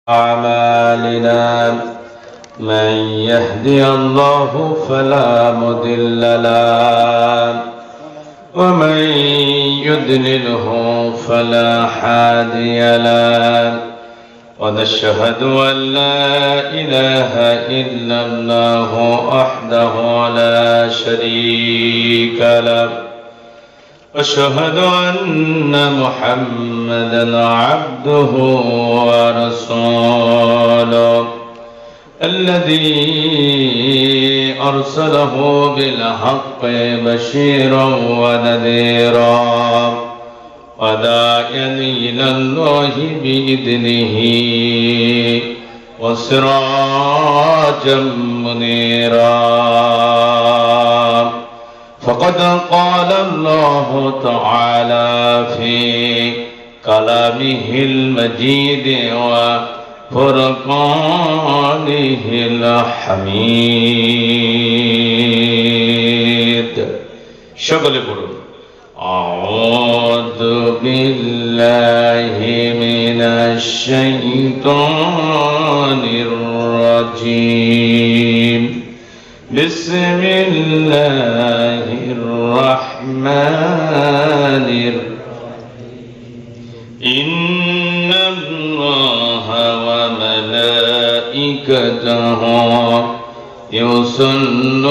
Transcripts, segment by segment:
أعمالنا من يهدي الله فلا مضل له ومن يضلله فلا هادي له ونشهد أن لا إله إلا الله وحده لا شريك له أشهد أن محمدا عبده ورسوله الذي أرسله بالحق بشيرا ونذيرا وداعيا إلى الله بإذنه وسراجا منيرا فقد قال الله تعالى في كلامه المجيد وفرقانه الحميد شغل بلو أعوذ بالله من الشيطان الرجيم بسم الله الرحمن الرحيم إن الله وملائكته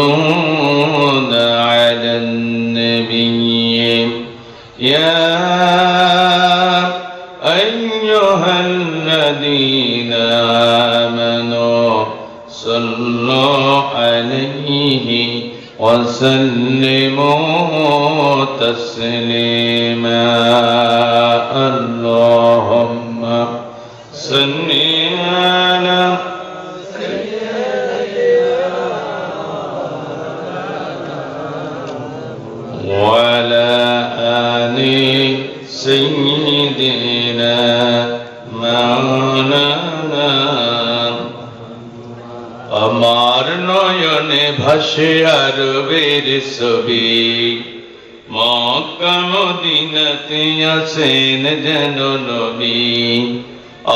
يصلون على النبي يا أيها الذين آمنوا صلوا عليه وسلموا تسليما اللهم صل على وعلى آل سيدنا مولانا আমার নয়নে ভাসে আরবের ছবি মক্কা মদিনাতে আছেন যেন নবী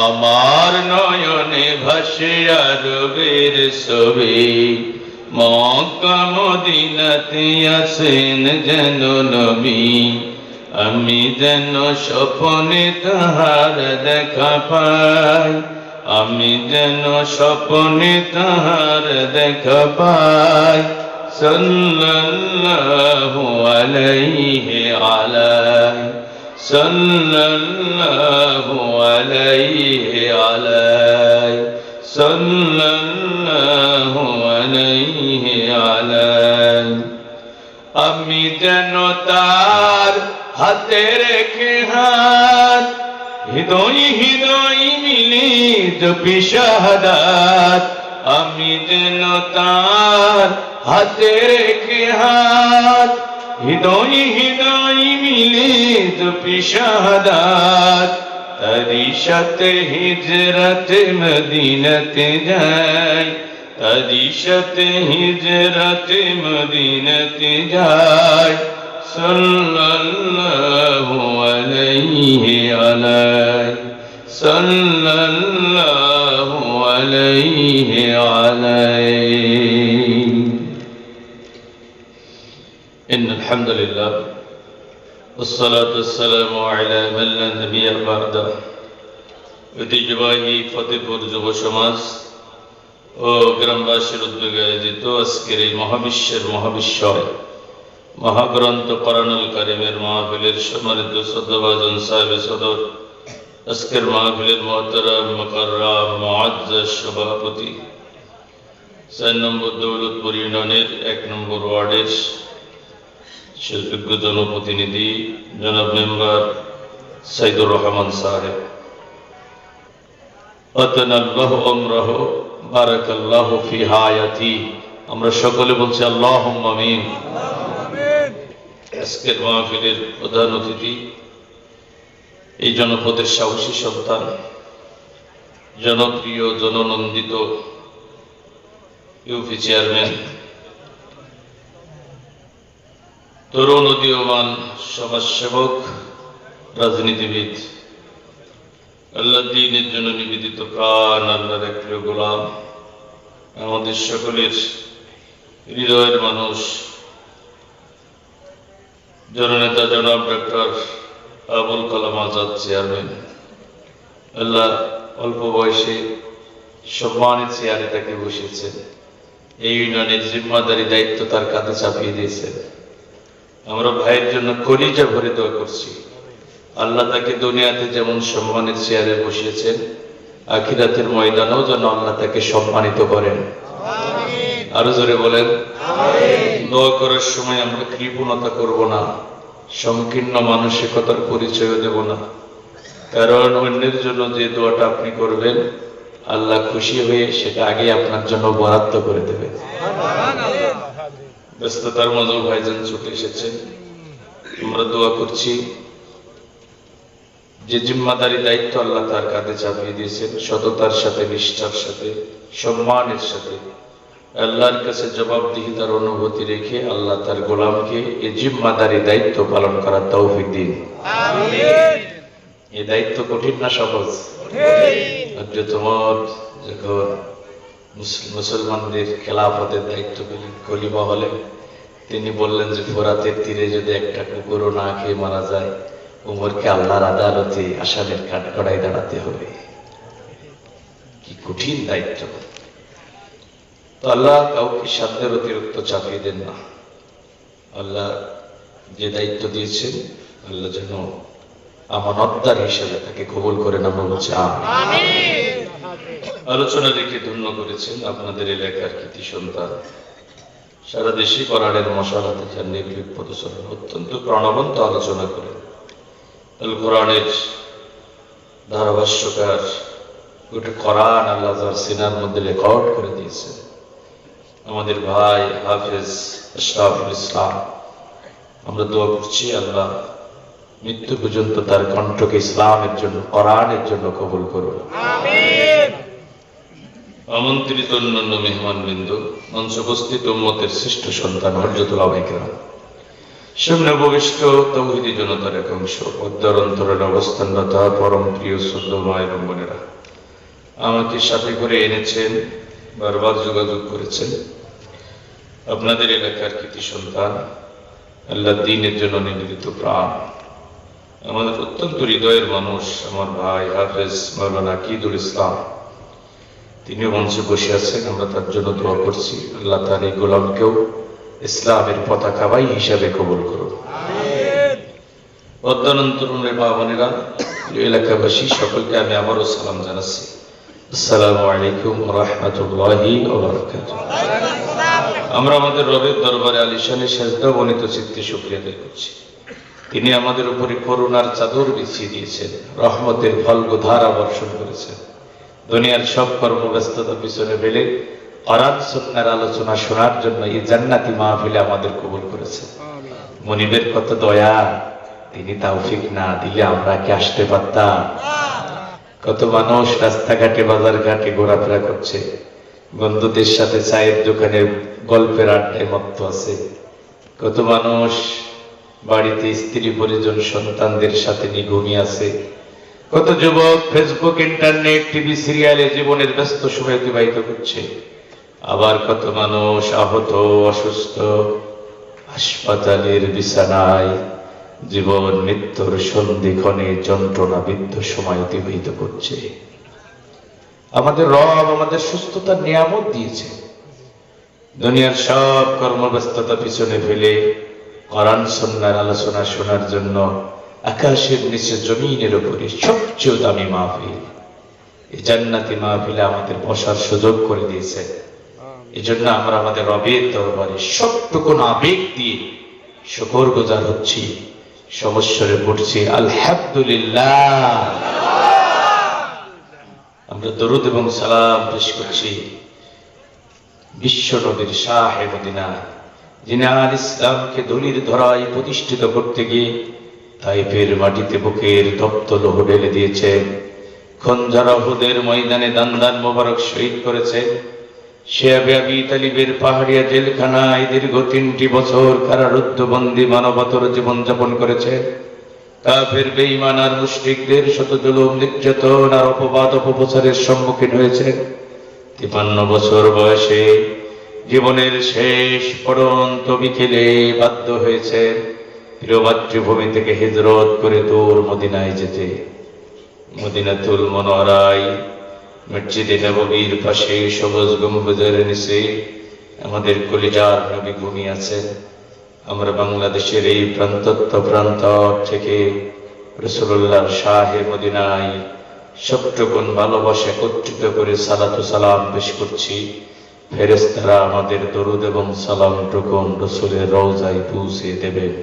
আমার নয়নে ভাসে আরবের ছবি মক্কা মদিনাতে আছেন যেন নবী আমি যেন স্বপ্নে তাহার দেখা পাই আমি যেন স্বপ্নে তাহার দেখা পাই সাল্লাল্লাহু আলাইহি আলাই সাল্লাল্লাহু আলাইহি আলাই সাল্লাল্লাহু আলাইহি আলাই আমি যেন তার হাতে রেখে হাত হৃদয় হৃদয় মিলে জপি শাহাদাত আমি যেন তার হাতে রেখে হাত হৃদয় হৃদয় মিলে জপি শাহাদাত তারি সাথে হিজরতে মদিনাতে যাই তারি সাথে হিজরতে মদিনাতে যাই সাল্লাল্লাহু আলাইহি আলাই সাল্লাল্লাহু আলাইহি আলাই ইন্নাল হামদুলিল্লাহ والصلاة والسلام على من لا نبي بعده ঐতিহ্যবাহী ফতেপুর যুব সমাজ ও গ্রামবাসীর উদ্যোগে আয়োজিত আজকের এই মহাবিশ্বের মহাবিশ্বয় মহাগ্রন্থ কোরআনুল কারীমের মাহফিলের সম্মানিত শ্রদ্ধাভাজন সাহেবে সদর আজকের মাহফিলের মুহতারাম মুকাররম মুআজ্জাজ সভাপতি 4 নম্বর দৌলতপুর ইউনিয়নের 1 নম্বর ওয়ার্ডের সুযোগ্য জনপ্রতিনিধি জনাব মেম্বার সাইদুর রহমান সাহেব আতানাল্লাহু আমরাহু বারাকাল্লাহু ফি হায়াতি আমরা সকলে বলছি আল্লাহুম্মা আমিন আজকের মাহফিলের প্রধান অতিথি এই জনপদের সাহসী সন্তান জনপ্রিয় জননন্দিত ইউপি চেয়ারম্যান তরুণ উদীয়মান সমাজসেবক রাজনীতিবিদ আল্লাহ দ্বীনের জন্য নিবেদিত প্রাণ আল্লাহর এক প্রিয় গোলাম, আমাদের সকলের হৃদয়ের মানুষ, জননেতা জনাব ডক্টর আবুল কালাম আজাদ চেয়ারম্যান। আল্লাহ অল্প বয়সে সম্মানিত চেয়ারে তাকে বসিয়েছেন, এই ইউনিয়নের জিম্মাদারি দায়িত্ব তার কাঁধে চাপিয়ে দিয়েছেন। আমরা ভাইয়ের জন্য কলিজা ভরে দোয়া করছি, আল্লাহ তাকে দুনিয়াতে যেমন সম্মানের চেয়ারে বসিয়েছেন, আখিরাতের ময়দানেও যেন আল্লাহ তাকে সম্মানিত করেন। আরো জোরে বলেন দোয়া করার সময় আমরা কৃপণতা করব না, সংকীর্ণ মানসিকতার পরিচয় দেব না, কারণ অন্যের জন্য যে দোয়াটা আপনি করবেন আল্লাহ খুশি হয়ে সেটা আগে আপনার জন্য বরাদ্দ করে দেবেন। ব্যস্ততার মাঝেও ভাইজান ছুটে এসেছেন, আমরা দোয়া করছি যে জিম্মাদারি দায়িত্ব আল্লাহ তার কাঁধে চাপিয়ে দিয়েছেন, সততার সাথে, নিষ্ঠার সাথে, সম্মানের সাথে আল্লাহর কাছে জবাবদিহিতার অনুভূতি রেখে আল্লাহ তার গোলামকে এই জিম্মাদারি দায়িত্ব পালন করার তৌফিক দিন। এই দায়িত্ব কঠিন না সহজ? তোমার যখন মুসলমানদের খেলাফতের দায়িত্ব পেলেন, খলিফা হলেন, তিনি বললেন যে ফোরাতের তীরে যদি একটা কুকুরও না খেয়ে মারা যায়, উমরকে আল্লাহর আদালতে আসামের কাঠগড়ায় দাঁড়াতে হবে। কি কঠিন দায়িত্ব! তো আল্লাহ কাউকে সাধ্যের অতিরিক্ত চাপিয়ে দেন না। আল্লাহ যে দায়িত্ব দিয়েছেন আল্লাহ যেন আমানতদার হিসেবে তাকে কবুল করেন, আমরা বলছি আমিন। আলোচনা রেখে ধন্য করেছেন আপনাদের এলাকার কৃতি সন্তান, সারা দেশে কোরআনের মশালাতে যার নির্ভীক পদচরণ, অত্যন্ত প্রাণবন্ত আলোচনা করেন। আল কোরআনের ধারাভাষ্যকার, গোটা কোরআন আল্লাহ যার সিনার মধ্যে রেকর্ড করে দিয়েছেন, আমাদের ভাই হাফেজ আশরাফুল ইসলাম। আমরা দোয়া করছি আল্লাহ মৃত্যু পর্যন্ত তার কণ্ঠকে ইসলামের জন্য, কোরআনের জন্য কবুল করুন। আমন্ত্রিত অন্যান্য মেহমানবৃন্দ, মঞ্চ উপস্থিত উম্মতের শ্রেষ্ঠ সন্তান হযরতুল আবাইকেরাম, সামনে উপবিষ্ট তৌহিদি জনতার এক অংশ, পদ্মার অন্তরালে অবস্থানরত পরম প্রিয় শ্রদ্ধ মায়ের বোনেরা, আমাকে সাথে করে এনেছেন, বারবার যোগাযোগ করেছেন। আপনাদের এলাকার কৃতি সন্তান, আল্লাহ দ্বীনের জন্য নিবেদিত প্রাণ, আমাদের অত্যন্ত হৃদয়ের মানুষ, আমার ভাই হাফেজ মাওলানা আকিদুল ইসলাম, তিনিও মঞ্চে বসে আছেন। আমরা তার জন্য দোয়া করছি, আল্লাহ তার এই গোলামকেও ইসলামের পতাকাবাহী হিসাবে কবুল করুন। অত্যন্তরণের মা বোনেরা, এলাকাবাসী সকলকে আমি আবারও সালাম জানাচ্ছি। আসসালামু আলাইকুম ওয়া রাহমাতুল্লাহি ওয়া বারাকাতুহু। আমরা আমাদের রবের দরবারে আলিশানে সেজদা বনিত চিত্তে শুকরিয়া আদায় করছি। তিনি আমাদের উপরে করুণার চাদর বিছিয়ে দিয়েছেন, রহমতের ফল্গু ধারা বর্ষণ করেছেন। দুনিয়ার সব কর্মব্যস্ততা পিছনে ফেলে কোরআন সুন্নাহর আলোচনা শোনার জন্য এই জান্নাতি মাহফিলে আমাদের কবুল করেছেন। মনিবের কত দয়া, তিনি তৌফিক না দিলে আমরা কি আসতে পারতাম? কত মানুষ রাস্তাঘাটে বাজার ঘাটে ঘোরাফেরা করছে, বন্ধুদের সাথে চায়ের দোকানে গল্পের আড্ডায় মত্ত আছে। কত মানুষ বাড়িতে স্ত্রী পরিজন সন্তানদের সাথে নিয়ে ঘুমিয়ে আছে। কত যুবক ফেসবুক, ইন্টারনেট, টিভি সিরিয়ালে জীবনের ব্যস্ত সময় অতিবাহিত করছে। আবার কত মানুষ আহত, অসুস্থ, হাসপাতালের বিছানায় জীবন মৃত্যুর সন্ধিক্ষণে যন্ত্রণাবিদ্ধ সময় অতিবাহিত করছে। আমাদের রব আমাদের সুস্থতার নিয়ামত দিয়েছে। দুনিয়ার সব কর্মব্যস্ততা পিছনে ফেলে কোরআন সুন্নাহর আলোচনা শোনার জন্য আকাশের নিচে জমিনের উপরে সবচেয়ে দামি মাহফিল, এই জান্নাতি মাহফিলে আমাদের বসার সুযোগ করে দিয়েছে। এই জন্য আমরা আমাদের রবের দরবারে সবটুকু আবেগ দিয়ে শুকরগুজার হচ্ছি, সমস্বরে পড়ছি আলহামদুলিল্লাহ। আমরা দরুদ এবং সালাম পেশ করছি বিশ্ব নবীর শাহে মদিনা, যিনি আল ইসলামকে দলিল ধরায় প্রতিষ্ঠিত করতে গিয়ে তাইফের মাটিতে বুকের তপ্ত লোহ ঢেলে দিয়েছেন, খঞ্জার উহুদের ময়দানে দান্দান মোবারক শহীদ করেছে। শিয়াবে আবি তালিবের পাহাড়িয়া জেলখানায় দীর্ঘ 3টি বছর কারারুদ্ধ বন্দী মানবতর জীবনযাপন করেছে। কাফের বেঈমান আর মুশরিকদের শত জুলুম নির্যাতন আর অপবাদ অপপ্রচারের সম্মুখীন হয়েছেন। 53 বছর বয়সে জীবনের শেষ পড়ন্ত বিকেলে বাধ্য হয়েছেন প্রিয় মাতৃভূমি থেকে হিজরত করে দূর মদিনায় যেতে। মদিনাতুল মুনাওয়ারায় মসজিদে নববীর পাশে সবুজ গম্বুজের নিচে আমাদের কলিজার নবী ঘুমিয়ে আছেন। আমরা বাংলাদেশের এই প্রান্ত থেকে রাসূলুল্লাহর শাহে মদিনায় সবটুকুন ভালোবাসা একত্রিত করে সালাতু সালাম পেশ করছি। ফেরেশতারা আমাদের দরুদ এবং সালাম টুকুন রাসূলের রওজায় পৌঁছে দেবেন।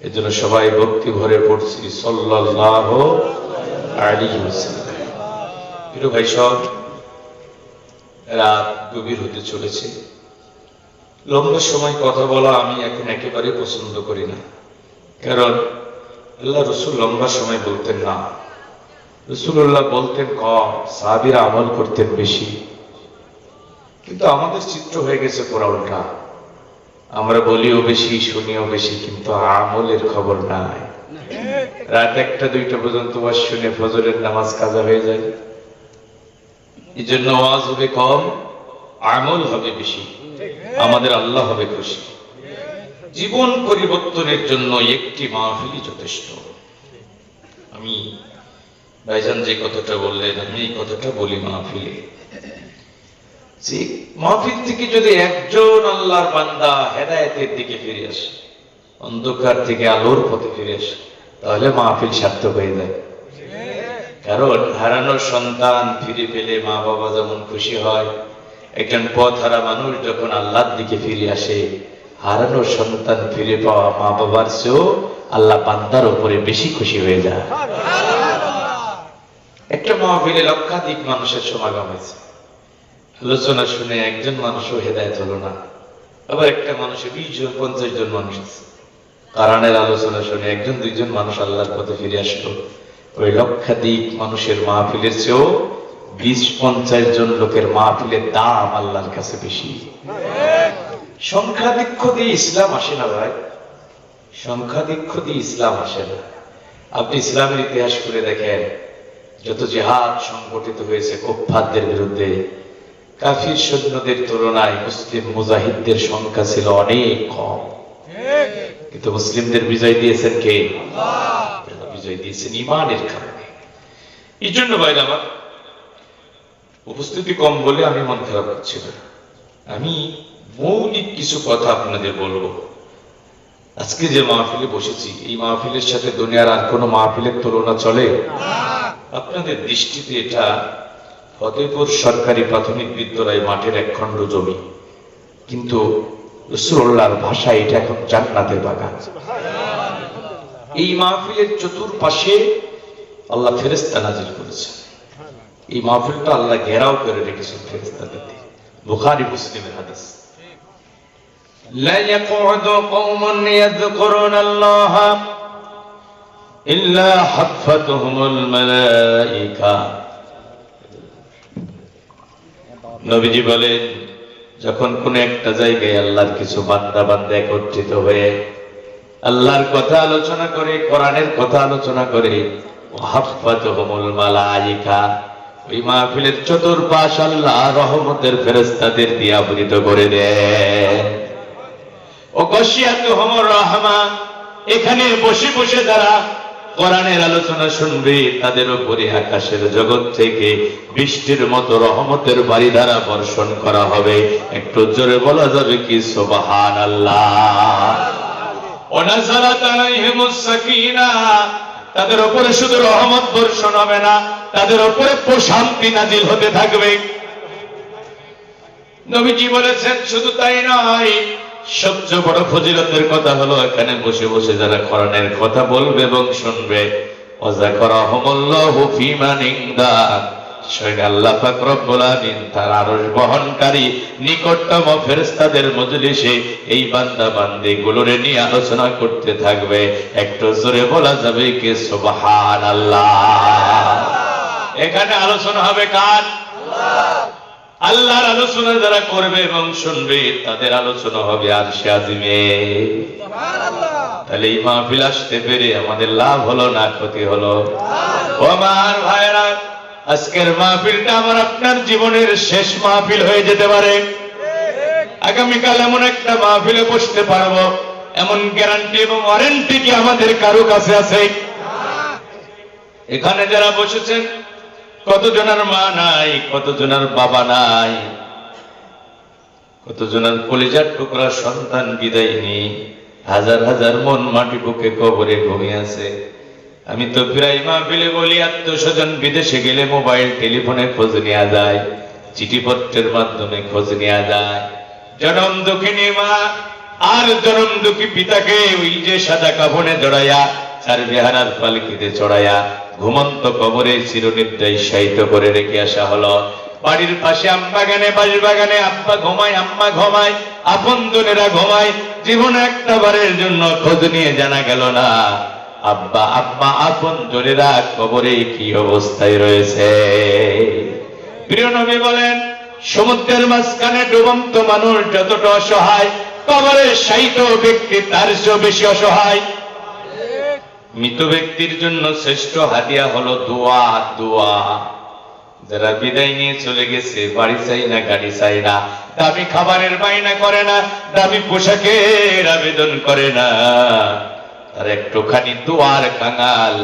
এজন্য সবাই ভক্তি ভরে পড়ছি সাল্লাল্লাহু আলাইহি ওয়াসাল্লাম। প্রিয় ভাই সব, রাত গভীর হতে চলেছে। লম্বা সময় কথা বলা আমি এখন একেবারে পছন্দ করি না, কারণ আল্লাহ রসুল লম্বা সময় বলতেন না। রাসূলুল্লাহ বলতেন কম, সাহাবীরা আমল করতেন বেশি। কিন্তু আমাদের চিত্র হয়ে গেছে পুরা উল্টা। আমরা বলিও বেশি, শুনিও বেশি, কিন্তু আমলের খবর নাই। রাত 1টা 2টা পর্যন্ত ওয়াজ শুনে ফজরের নামাজ কাজা হয়ে যায়। এই জন্য ওয়াজ হবে কম, আমল হবে বেশি, আমাদের আল্লাহ হবে খুশি। জীবন পরিবর্তনের জন্য একটি মাহফিলই যথেষ্ট। আমি ভাইজান যে কথাটা বললেন, আমি এই কথাটা বলি মাহফিলে। মাহফিল থেকে যদি একজন আল্লাহর বান্দা হেদায়েতের দিকে ফিরে আসে, অন্ধকার থেকে আলোর পথে ফিরে আসে, তাহলে মাহফিল সার্থক হয়ে যায়। কারণ হারানো সন্তান ফিরে পেলে মা বাবা যেমন খুশি হয়, একজন পথ হারা মানুষ যখন আল্লাহর দিকে ফিরে আসে, হারানো সন্তান ফিরে পাওয়া মা বাবার চেয়েও আল্লাহ বান্দার উপরে বেশি খুশি হয়ে যায়। একটা মাহফিলে লক্ষাধিক মানুষের সমাগম হয়েছে। আলোচনা শুনে একজন মানুষও হেদায়েত হলো না। আবার একটা মানুষে 20 জন 50 জন মানুষ আছে। কোরআনের আলোচনা শুনে 1 2 জন মানুষ আল্লাহর পথে ফিরে আসলো। ওই লক্ষাধিক মানুষের মাহফিলের চেয়েও 20-50 জন লোকের মাহফিলের দাম আল্লাহর কাছে বেশি। সংখ্যাধিক্য দিয়ে ইসলাম আসে না ভাই, সংখ্যাধিক্য দিয়ে ইসলাম আসে না। আপনি ইসলামের ইতিহাস করে দেখেন, যত জিহাদ সংগঠিত হয়েছে কুফফারদের বিরুদ্ধে, কাফির সৈন্যদের তুলনায় মুসলিম মুজাহিদদের সংখ্যা ছিল অনেক কম। কিন্তু মুসলিমদের বিজয় দিয়েছেন কে? আল্লাহ বিজয় দিয়েছেন ঈমানের কারণে। এই জন্য ভাই আমার উপস্থিতি কম বলে আমি মন খারাপ করছি না। আমি মৌলিক কিছু কথা আপনাদের বলবো। আজকে যে মাহফিলে বসেছি, এই মাহফিলের সাথে দুনিয়ার আর কোনো মাহফিলের তুলনা চলে? আপনাদের দৃষ্টিতে এটা ফতেপুর সরকারি প্রাথমিক বিদ্যালয় মাঠের 1 খণ্ড জমি, কিন্তু রাসূলুল্লাহর ভাষায় এটা এখন জান্নাতের বাগান। এই মাহফিলের চতুর্পাশে আল্লাহ ফেরেশতা নাজিল করেছেন। এই মাহফিলটা আল্লাহ ঘেরাও করে রেখেছেন ফেরেশতাদের দিয়ে। বুখারী মুসলিমের হাদিস, লা ইয়াকুদু কওমুন ইয়াযকুরুনাল্লাহা ইল্লা হাফাতুহুমুল মালায়েকা। নবীজি বলেন, যখন কোন একটা জায়গায় আল্লাহর কিছু বান্দা বান্দা একত্রিত হয়ে আল্লাহর কথা আলোচনা করে, কোরআনের কথা আলোচনা করে, হাফাতুহুমুল মালায়েকা, ওই মাহফিলের চতুর্পাশ আল্লাহ রহমতের ফেরেশতাদের দিয়ে আবৃত করে দেন। ও গশিয়াতুহুমুর রাহমা, এখানে বসে বসে যারা কোরআনের আলোচনা শুনবে, তাদের উপরে আকাশের জগৎ থেকে বৃষ্টির মতো রহমতের বারিধারা বর্ষণ করা হবে। একটু জোরে বলা যাবে কি সুবহানাল্লাহ। ওয়া নাযালাত আলাইহিমুস সাকিনাহ, তাদের উপরে শুধু রহমত বর্ষণ হবে না, তাদের উপরে প্রশান্তি নাজিল হতে থাকবে। নবীজি বলেছেন, শুধু তাই নয়, সবচেয়ে বড় ফজিলতের কথা হলো এখানে বসে বসে যারা কোরআনের কথা বলবে এবং শুনবে, ওয়াযাকারাহুমুল্লাহু ফী মান ইনদা, স্বয়ং আল্লাহ পাক রব্বুল আলামিন তার আরশ বহনকারী নিকটতম ফেরেশতাদের মজলিসে এই বান্দা বান্দীগুলোরে নিয়ে আলোচনা করতে থাকবে। একটু জোরে বলা যাবে কি সুবহানাল্লাহ। এখানে আলোচনা হবে কার? আল্লাহ। আল্লাহর আলোচনা যারা করবে এবং শুনবে তাদের আলোচনা হবে আরশে আজিমে। তাহলে এই মাহফিল আসতে পেরে আমাদের লাভ হলো না ক্ষতি হলো? ও আমার ভাইরা, আজকের মাহফিলটা আমার আপনার জীবনের শেষ মাহফিল হয়ে যেতে পারে। আগামীকাল এমন একটা মাহফিলে বসতে পারবো এমন গ্যারান্টি এবং ওয়ারেন্টি কি আমাদের কারো কাছে আছে? এখানে যারা বসেছেন কতজনের মা নাই, কতজনের বাবা নাই, কতজনের কলিজার টুকরা সন্তান বিদায় নেই, হাজার হাজার মন মাটি বুকে কবরে ঘুমিয়ে আছে। আমি তো প্রায় মাহফিলে বলি, আত্মস্বজন বিদেশে গেলে মোবাইল টেলিফোনে খোঁজ নেওয়া যায়, চিঠিপত্রের মাধ্যমে খোঁজ নেওয়া যায়। জনম দুঃখিনী মা আর জনম দুঃখী পিতাকে ওই যে সাদা কাফনে জড়াইয়া চার বেহারার পালকিতে চড়াইয়া ঘুমন্ত কবরে চিরনিদ্রায় শায়িত করে রেখে আসা হলো। বাড়ির পাশে আম বাগানে বাড়ির বাগানে আব্বা ঘুমায়, আম্মা ঘুমায়, আপনজনেরা ঘুমায়। জীবনে একটা বারের জন্য খোঁজ নিয়ে জানা গেল না আব্বা আম্মা আপনজনেরা কবরে কি অবস্থায় রয়েছে। প্রিয় নবী বলেন, সমুদ্রের মাঝখানে ডুবন্ত মানুষ যতটা অসহায়, কবরে শায়িত ব্যক্তি তার চেয়েও বেশি অসহায়। মৃত ব্যক্তির জন্য শ্রেষ্ঠ হাদিয়া হলো দোয়া। দোয়া যারা বিদায় নিয়ে চলে গেছে, বাড়ি চাই না, গাড়ি চাই না, দামি খাবারের বায়না করে না, দামি পোশাকের আবেদন করে না, তার একটুখানি দোয়ার কাঙাল।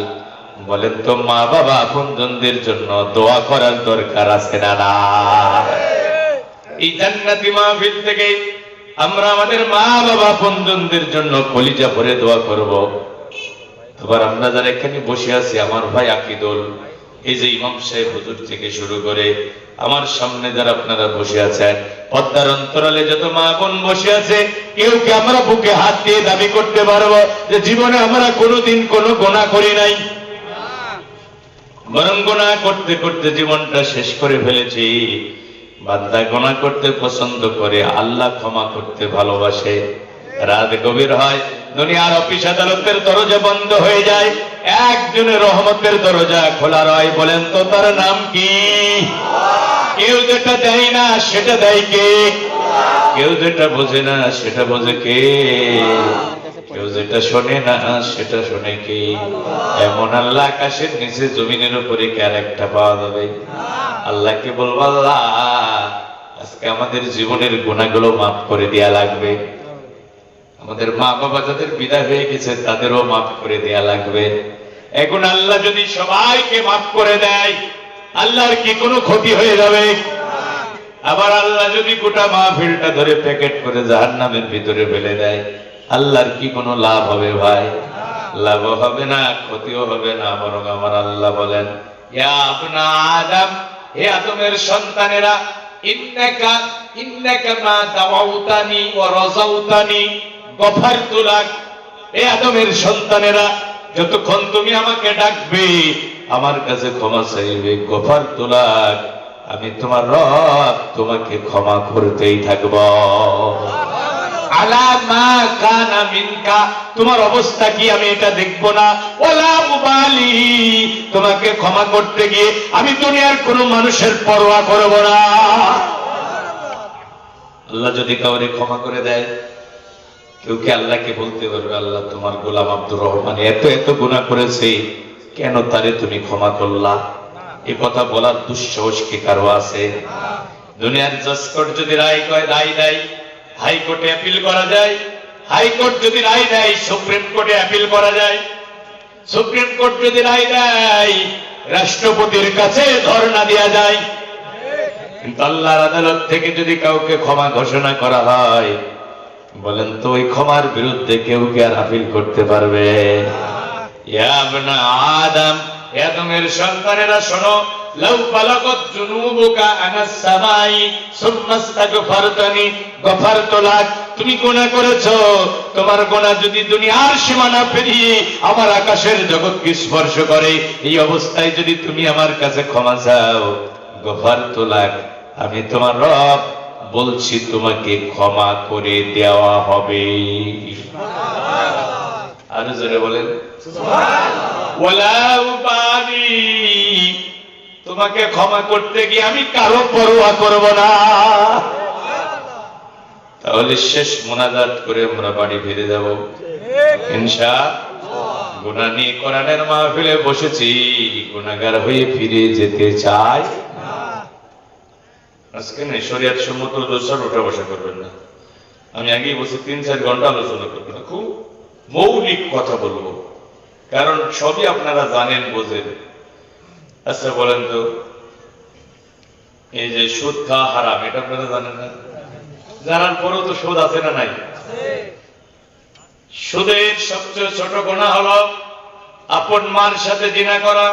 বলেন তো মা বাবা আপনজনদের জন্য দোয়া করার দরকার আছে না? না। এই জান্নাতি মাহফিল থেকে আমরা আমাদের মা বাবা আপনজনদের জন্য কলিজা ভরে দোয়া করব। এবার আমরা যারা এখানে বসে আছি, আমার ভাই আকিদুল, এই যে ইমাম সাহেব হুজুর থেকে শুরু করে আমার সামনে যারা আপনারা বসে আছেন, পদ্মার অন্তরালে যত মা বোন বসে আছে, কেউ কি আমরা বুকে হাত দিয়ে দাবি করতে পারবো যে জীবনে আমরা কোনোদিন কোনো গুনাহ করি নাই? বরং গুনাহ করতে করতে জীবনটা শেষ করে ফেলেছি। বান্দা গুনাহ করতে পছন্দ করে, আল্লাহ ক্ষমা করতে ভালোবাসে। রাত গভীর হয়, দুনিয়ার অফিস আদালতের দরজা বন্ধ হয়ে যায়, একজনের রহমতের দরজা খোলা রয়। বলেন তো তার নাম কি? কেউ যেটা দেয় না সেটা দেয় কে? কেউ যেটা বোঝে না সেটা বোঝে কে? কেউ যেটা শোনে না সেটা শোনে কে? এমন আল্লাহ আকাশের নিচে জমিনের উপরে কি আর একটা পাওয়া যাবে? আল্লাহকে বলবো, আল্লাহ আজকে আমাদের জীবনের গুনাহগুলো মাফ করে দেয়া লাগবে। আমাদের মা বাবা যাদের বিদায় হয়ে গেছে তাদেরও মাফ করে দেয়া লাগবে। এখন আল্লাহ যদি সবাইকে মাফ করে দেয়, আল্লাহর কি কোনো ক্ষতি হয়ে যাবে? আবার আল্লাহ যদি গোটা মাহফিলটা ধরে প্যাকেট করে জাহান্নামের ভিতরে ফেলে দেয়, আল্লাহর কি কোনো লাভ হবে ভাই? লাভ হবে না, ক্ষতিও হবে না। বরং আমার আল্লাহ বলেন, ইয়া আবনা আদম, হে আদমের সন্তানেরা, ইন্নাকা মা দাওয়াউতানি ওয়া রাজাউতানি গফারতু লাক। হে আদমের সন্তানেরা, যতক্ষণ তুমি আমাকে ডাকবে, আমার কাছে ক্ষমা চাইবে, গফারতু লাক, আমি তোমার রব তোমাকে ক্ষমা করতেই থাকব। আলা মা কানা মিনকা, তোমার অবস্থা কি আমি এটা দেখব না? ওয়ালা উবালি, তোমাকে ক্ষমা করতে গিয়ে আমি দুনিয়ার কোনো মানুষের পরোয়া করব না। আল্লাহ যদি কাউকে ক্ষমা করে দেয়, কেউ কি আল্লাহকে বলতে পারবে, আল্লাহ তোমার গোলাম আব্দুর রহমান এত এত গুনাহ করেছে, কেন তারে তুমি ক্ষমা করলা? এ কথা বলার দুঃসাহস কি কারো আছে? দুনিয়ার জজ কোর্ট যদি রায় দেয়, হাইকোর্টে অ্যাপিল করা যায়। হাইকোর্ট যদি রায় দেয়, সুপ্রিম কোর্টে অ্যাপিল করা যায়। সুপ্রিম কোর্ট যদি রায় দেয়, রাষ্ট্রপতির কাছে ধর্ণা দেওয়া যায়। কিন্তু আল্লাহর আদালত থেকে যদি কাউকে ক্ষমা ঘোষণা করা হয়, বলেন তো ওই ক্ষমার বিরুদ্ধে কেউ কি আর আপিল করতে পারবে? ইয়া ইবনা আদম, আদমের সন্তানেরা শোনো, লাউ বালাগাত জুনুবুকা আনাস সামাই সুম্মা ইস্তাগফারতানি গফারতু লাক। তুমি গুনাহ করেছো, তোমার গুনাহ যদি দুনিয়ার সীমানা পেরিয়ে আমার আকাশের জগৎকে স্পর্শ করে, এই অবস্থায় যদি তুমি আমার কাছে ক্ষমা চাও, গফারতু লাক, আমি তোমার রব বলছি তোমাকে ক্ষমা করে দেওয়া হবে। আরো জোরে বলেন সুবহানাল্লাহ। ওয়ালা উবালি, তোমাকে ক্ষমা করতে গিয়ে আমি কারো পরোয়া করব না। তাহলে শেষ মোনাজাত করে আমরা বাড়ি ফিরে যাব ইনশাআল্লাহ। গুনাহ নিয়ে কোরআনের মাহফিলে বসেছি, গুনাহগার হয়ে ফিরে যেতে চাই না। আজকে না শরীয়ত সম্মত দোষার উঠা বসা করবেন না। আমি আগেই বলছি 3-4 ঘন্টা আলোচনা করবো না, খুব মৌলিক কথা বলবো, কারণ সবই আপনারা জানেন বোঝেন। আচ্ছা বলেন তো, এই যে সুদ খাওয়া হারাম, এটা আপনারা জানেন না? জানার পরেও তো সুদ আছে না নাই? সুদের সবচেয়ে ছোট গুনাহ হলো আপন মার সাথে জিনা করা,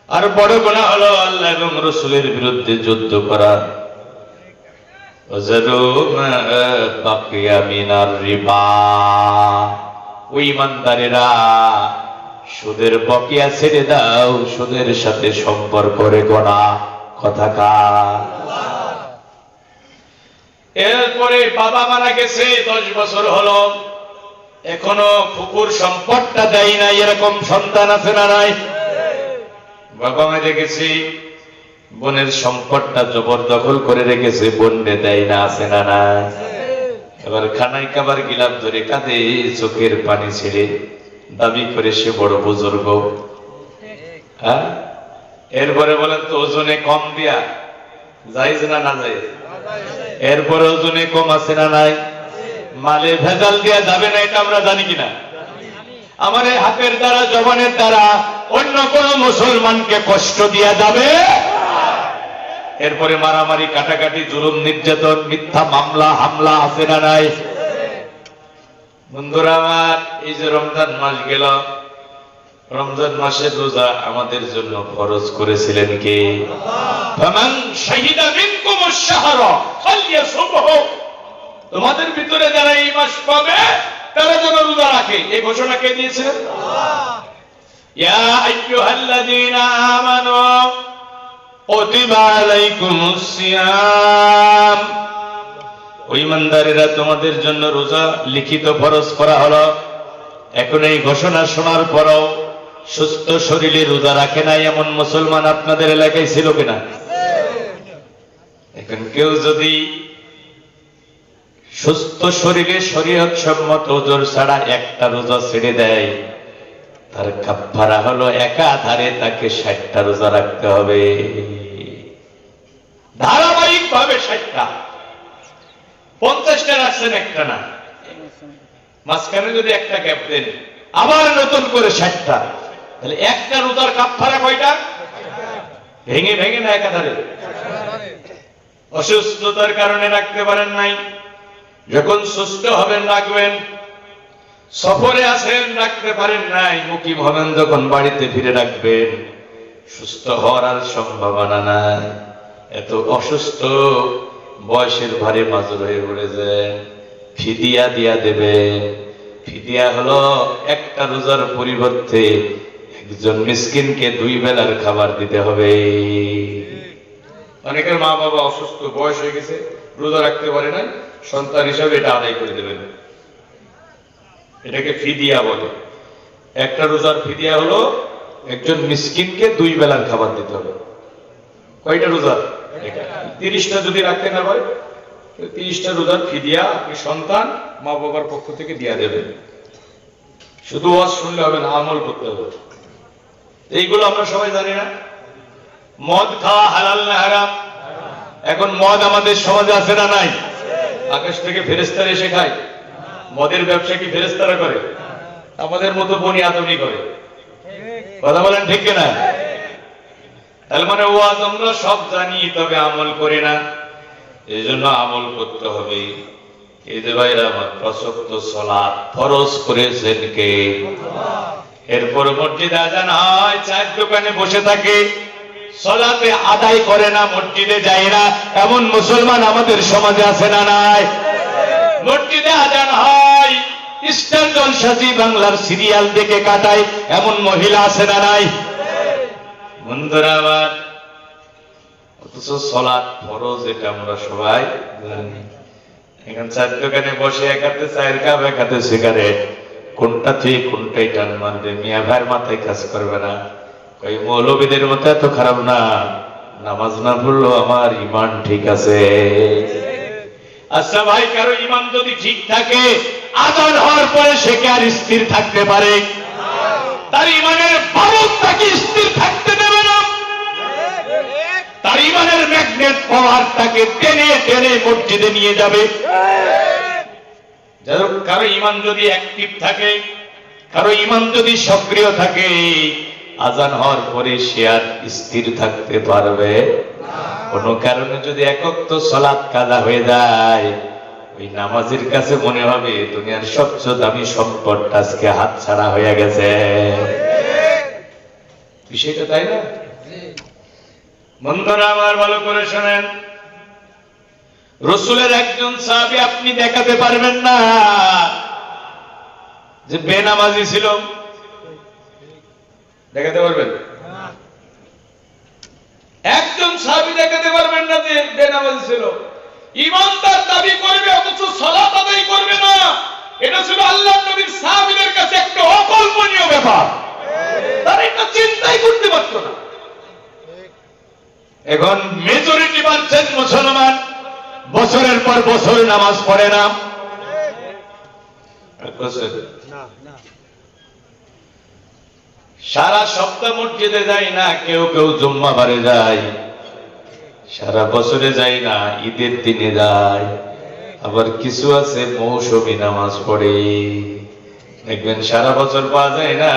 আর বড় গুনাহ হলো আল্লাহ এবং রাসূলের বিরুদ্ধে যুদ্ধ করা। ওয়াজারু মা বাকিয়া মিনার রিবা, ওই ইমানদারেরা সুদের বকেয়া ছেড়ে দাও, সুদের সাথে সম্পর্ক রেখো না। কথা কার? এরপরে বাবা মারা গেছে 10 বছর হলো, এখনো ফুকুর সম্পদটা দেয় না, এরকম সন্তান আছে না নাই? বাবা মারা গেছে, বোনের সম্পদটা জবরদখল করে রেখেছে, বোনকে দেয় না, আছে না নাই? এবার খানায় খাবার গিলাপ ধরে কাঁদে, চোখের পানি ছেড়ে দাবি করে সে বড় বুজুর্গ। হ্যাঁ, এরপরে বলেন তো ওজনে কম দিয়া জায়েজ না না জায়েজ? এরপরে ওজনে কম আছে না নাই? মালে ভেজাল দেয়া যাবে না, এটা আমরা জানি কিনা? আমার এই হাতের দ্বারা, জবানের দ্বারা অন্য কোন মুসলমানকে কষ্ট দেয়া যাবে। এরপরে মারামারি, কাটাকাটি, জুলুম, নির্যাতন, মিথ্যা মামলা, হামলা আছে না নাই? বন্ধুরা আমার, এই যে রমজান মাস গেল, রমজান মাসের রোজা আমাদের জন্য ফরজ করেছিলেন কে? ফামান শাহিদা মিনকুমুশ শাহরা ফালইয়াসুমহু, তোমাদের ভিতরে যারা এই মাস পাবে তারা যেন রোজা রাখে। এই ঘোষণা কে দিয়েছিলেন? আল্লাহ। ইয়া আইয়ুহাল্লাযীনা আমানু কুতিবা আলাইকুমুস সিয়াম, ওই ইমানদারেরা তোমাদের জন্য রোজা লিখিত ফরজ করা হলো। এখন এই ঘোষণা শোনার পরও সুস্থ শরীরে রোজা রাখে নাই এমন মুসলমান আপনাদের এলাকায় ছিল কিনা? এখন কেউ যদি সুস্থ শরীরে শরীয়ত সম্মত ওজর ছাড়া একটা রোজা ছেড়ে দেয়, তার কাফারা হলো একাধারে তাকে 60টা রোজা রাখতে হবে, ধারাবাহিক ভাবে 60টা। 50টা রাখছেন, একটা না, মাঝখানে যদি একটা গ্যাপ দেন আবার নতুন করে 60টা, তাহলে একটা রোজার কাফারা কয়টা? ভেঙে ভেঙে না একাধারে? অসুস্থতার কারণে রাখতে পারেন নাই, যখন সুস্থ হবেন রাখবেন। সফরে আছেন রাখতে পারেন নাই, মুকিম হবেন যখন বাড়িতে ফিরে রাখবেন। সুস্থ হওয়ার আর সম্ভাবনা নাই। এত অসুস্থ, বয়সের ভারে মাজুর হয়ে পড়েছেন, ফিদিয়া দিয়া দেবেন। ফিদিয়া হলো একটা রোজার পরিবর্তে একজন মিসকিনকে 2 বেলার খাবার দিতে হবে। অনেকের মা বাবা অসুস্থ, বয়স হয়ে গেছে, রোজা রাখতে পারে না, সন্তান হিসাবে এটা আদায় করে দেবেন। এটাকে ফিদিয়া বলে। একটা রোজার ফিদিয়া হলো একজন মিসকিনকে 2 বেলার খাবার দিতে হবে। কয়টা রোজা? 30টা যদি রাখতে না পারে, 30টা রোজার ফিদিয়া আপনি সন্তান মা বাবার পক্ষ থেকে দিয়ে দেবেন। শুধু ওয়াজ শুনলে হবে না, আমল করতে হবে। এইগুলো আমরা সবাই জানি না। মদ খাওয়া হালাল না হারাম? এখন মদ আমাদের সমাজে আছে না নাই? আকাশ থেকে ফেরেশতারা এসে খায়? মদের ব্যবসা কি ফেরেশতারা করে? আমাদের মতো বনি আদমি করে। কথা বলেন ঠিক কিনা? তার মানে ওয়াজ আমরা সব জানি, তবে আমল করি না। এই জন্য আমল করতে হবে। এই যে ভাইরা আমার, 5 ওয়াক্ত সালাত ফরজ করেছেন কে? এরপর মসজিদে আজান হয়, চায়ের দোকানে বসে থাকে, সালাতে আদায় করে না, মসজিদে যায় না, এমন মুসলমান আমাদের সমাজে আছে না নাই? মসজিদে আজান হয়, স্টার জলসাজি বাংলার সিরিয়াল দেখে কাটায়, এমন মহিলা আছে না নাই? বন্ধুরা আমার, অথচ সালাত ফরজ এটা আমরা সবাই জানি। এখন চায়ের দোকানে বসে এক হাতে চায়ের কাপ, এক হাতে সিগারেট, কোনটা থেকে কোনটাই টান মারবে, মিয়া ভাইয়ের মাথায় কাজ করবে না। ওই মৌলবীদের মতো এত খারাপ না, নামাজ না পড়লেও আমার ইমান ঠিক আছে। আচ্ছা ভাই, কারো ইমান যদি ঠিক থাকে আযান হওয়ার পরে সে কি আর স্থির থাকতে পারে? তার ইমানের বারুদ তাকে স্থির থাকতে দেবে না। তার ইমানের ম্যাগনেট পাওয়ার তাকে টেনে টেনে মসজিদে নিয়ে যাবে। কারো ইমান যদি অ্যাক্টিভ থাকে, কারো ইমান যদি সক্রিয় থাকে, আযান হওয়ার পরে সে আর স্থির থাকতে পারবে কোন কারণে যদি এক ওয়াক্ত সালাত কাজা হয়ে যায়, ওই নামাজের কাছে মনে হবে দুনিয়ার সবচেয়ে দামি সম্পদটা আজকে হাতছাড়া হয়ে গেছে। বিষয়টা তাই না? বন্ধুরা আমার, ভালো করে শোনেন, রাসূলের একজন সাহাবী আপনি দেখাতে পারবেন না যে বেনামাজি ছিল, দেখাতে পারবেন? একজন সাহাবী দেখাতে পারবেন না যে বেনামাজি ছিল। ইমানদার দাবি করবে অথচ সালাত আদায় করবে না, এটা ছিল আল্লাহর নবীর সাহাবীদের কাছে একটা অকল্পনীয় ব্যাপার। তারা এটা চিন্তাই করতে পারত না। এখন মেজরিটি পার্সেন্ট মুসলমান বছরের পর বছর নামাজ পড়ে না। সারা সপ্তাহ মসজিদে যায় না, কেউ কেউ জুম্মাবারে যায়, সারা বছরে যায় না, ঈদের দিনে যায়। আবার কিছু আছে মৌসুমী নামাজ পড়ে, দেখবেন সারা বছর পাওয়া যায় না,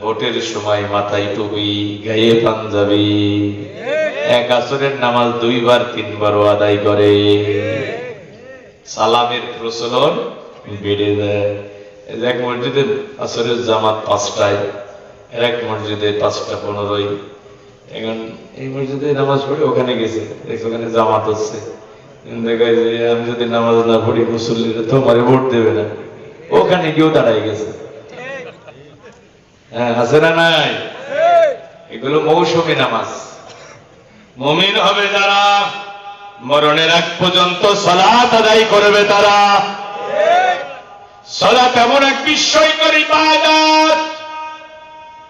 ভোটের সময় মাথায় টুপি, গায়ে পাঞ্জাবি, এক আসরের নামাজ 2 বার 3 বারও আদায় করে। সালামের প্রচলন বেড়ে যায়। এক মসজিদে আসরের জামাত 5টায়, এক মসজিদে 5টা 15। এখন এই মসজিদে নামাজ পড়ে ওখানে গেছে, ওখানে জামাত হচ্ছে, দেখায় যে আমি যদি নামাজ না পড়ি মুসল্লিরা তোমারে ভোট দেবে না, ওখানে কেউ দাঁড়াই গেছে। হ্যাঁ, আছে না নাই? এগুলো মৌসুমী নামাজ। মুমিন হবে যারা মরণের আগ পর্যন্ত সালাত আদায় করবে তারা। সালাত এমন এক বিস্ময়কর ইবাদত,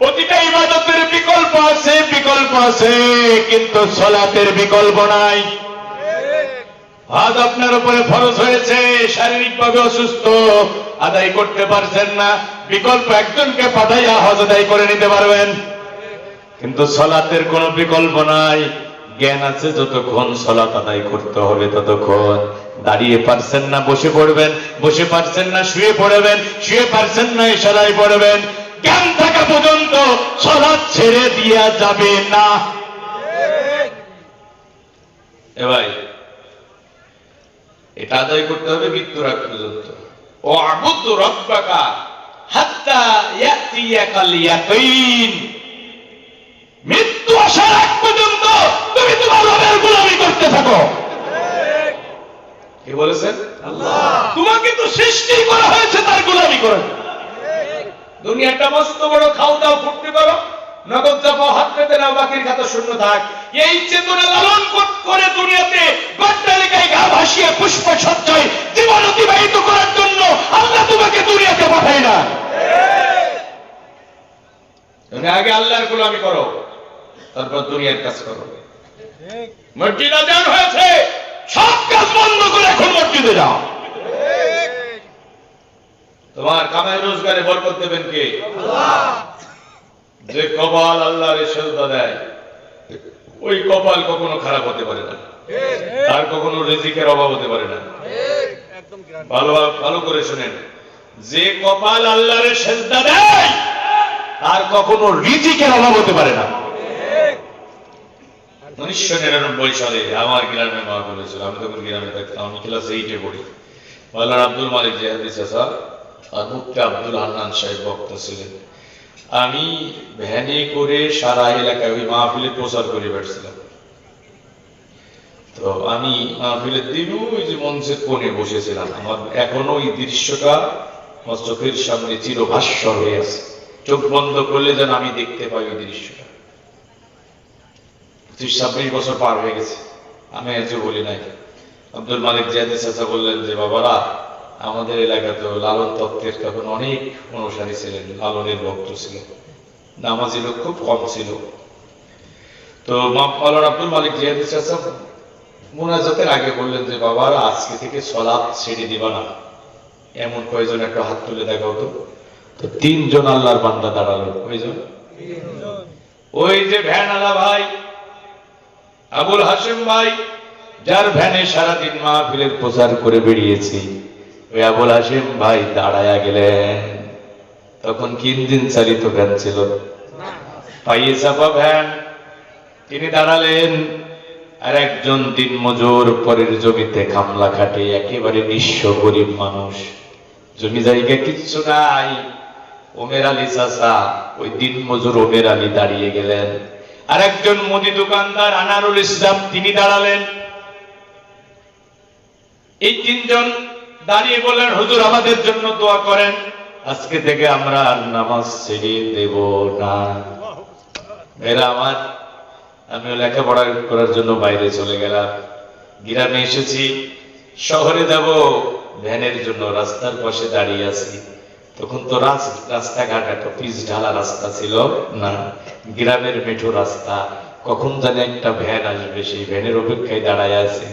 প্রতিটা ইবাদতের বিকল্প আছে, বিকল্প আছে, কিন্তু সালাতের বিকল্প নাই। আজ আপনার উপরে ফরজ হয়েছে, শারীরিকভাবে অসুস্থ, আদায় করতে পারছেন না, বিকল্প একজনকে পাঠাইয়া হজ আদায় করে নিতে পারবেন, কিন্তু সালাতের কোনো বিকল্প নাই। জ্ঞান আছে যতক্ষণ সালাত আদায় করতে হবে ততক্ষণ। দাঁড়িয়ে পারছেন না বসে পড়বেন, বসে পারছেন না শুয়ে পড়বেন, শুয়ে পারছেন না ইশারায় পড়বেন। জ্ঞান থাকা পর্যন্ত সালাত ছেড়ে দিয়া যাবে না। এ ভাই, এটা আদায় করতে হবে মৃত্যুর আগ পর্যন্ত। ওয়াবুদ রাব্বাকা হাত্তা ইয়াতিয়াকাল ইয়াকিন। মৃত্যু আসার আগ পর্যন্ত তুমি তোমার রবের গোলামি করতে থাকো। কে বলেছেন? আল্লাহ। তোমাকে তো সৃষ্টি করা হয়েছে তার গোলামি করে। দুনিয়াটা মস্ত বড়, খাও দাও ফুর্তি করো, নগদ চাপাও, হাত পেতে নাও, বাকির খাতা শূন্য থাক, এই চেতনা লালন করে দুনিয়াতে গড্ডালিকায় গা ভাসিয়ে পুষ্প সজ্জায় জীবন অতিবাহিত করার জন্য আল্লাহ তোমাকে দুনিয়াতে পাঠায় না। তুমি আগে আল্লাহর গোলামি করো, তারপর দুনিয়ার কাজ করো। মসজিদ আজান হয়েছে, সব কাজ বন্ধ করে এখন মসজিদে যাও। তোমার কামাই রোজগারে বরকত দেবেন কে? আল্লাহ। যে কপাল আল্লাহর সেজদা দেয়, ওই কপাল কখনো খারাপ হতে পারে না, তার কখনো রিজিকের অভাব হতে পারে না। ভালো ভালো করে শুনেন, যে কপাল আল্লাহর সেজদা দেয় তার কখনো রিজিকের অভাব হতে পারে না। 1999 সালে আমার গ্রামে মা বলেছিল, আমি তখন গ্রামে থাকতাম, আমি ক্লাস 8-এ পড়ি। মাওলানা আব্দুল মালিক জিহাদি চাচা আর মুফতি আব্দুল হান্নান সাহেব বক্তা ছিলেন। আমি ভ্যানে করে সারা এলাকায় ওই মাহফিলে প্রচার করে বেড়াচ্ছিলাম। তো আমি মাহফিলের দিন ওই যে মঞ্চের কোণে বসেছিলাম। আমার এখনো ওই দৃশ্যটা আমার চোখের সামনে চিরভাস্বর হয়ে আছে। চোখ বন্ধ করলে যেন আমি দেখতে পাই ওই দৃশ্যটা। 26 বছর পার হয়ে গেছে, আমি আজও বলি নাই। আব্দুল মালিক জিহাদি চাচা বললেন যে বাবারা, আমাদের এলাকাতে লালন তত্ত্বের তখন অনেক অনুসারী ছিলেন, লালনের ভক্ত ছিলেন। নামাজি লোক খুব কম ছিল। তো মাওলানা আব্দুল মালিক জিয়াদি চাচা মুনাজাতের আগে বললেন যে বাবা আজকে থেকে সালাত ছেড়ে দিবা না। এমন কয়জন একটা হাত তুলে দেখাও তো। তো 3 জন আল্লাহর বান্দা দাঁড়ালো। কয়জন? ওই যে ভ্যানওয়ালা ভাই আবুল হাশেম ভাই, যার ভ্যানে সারাদিন মাহফিলের প্রচার করে বেরিয়েছি, ওই আবুল হাশেম ভাই দাঁড়ায়া গেলেন। তখন কি ইঞ্জিন চালিত ভ্যান ছিল? পাইয়ে চাপা ভ্যান। তিনি দাঁড়ালেন। আর একজন দিনমজুর পরের জমিতে কামলা খাটে, একেবারে নিঃস্ব গরিব মানুষ, জমি জায়গা কিচ্ছু নাই। ওমের আলী চাচা, ওই দিনমজুর ওমের আলী দাঁড়িয়ে গেলেন। আর একজন মুদি দোকানদার আনারুল ইসলাম, তিনি দাঁড়ালেন। এই 3 জন দাঁড়িয়ে বললেন হুজুর আমাদের জন্য দোয়া করেন, আজকে থেকে আমরা আর নামাজ ছেড়ে দেব না। এরা আমার, আমিও লেখাপড়া করার জন্য বাইরে চলে গেলাম। গ্রামে এসেছি, শহরে যাব, ভ্যানের জন্য রাস্তার পাশে দাঁড়িয়ে আছি। তখন তো রাস্তাঘাট একটা পিচ ঢালা রাস্তা ছিল না, গ্রামের মেঠো রাস্তা। কখন জানি একটা ভ্যান আসবে, সেই ভ্যানের অপেক্ষায় দাঁড়ায় আছে।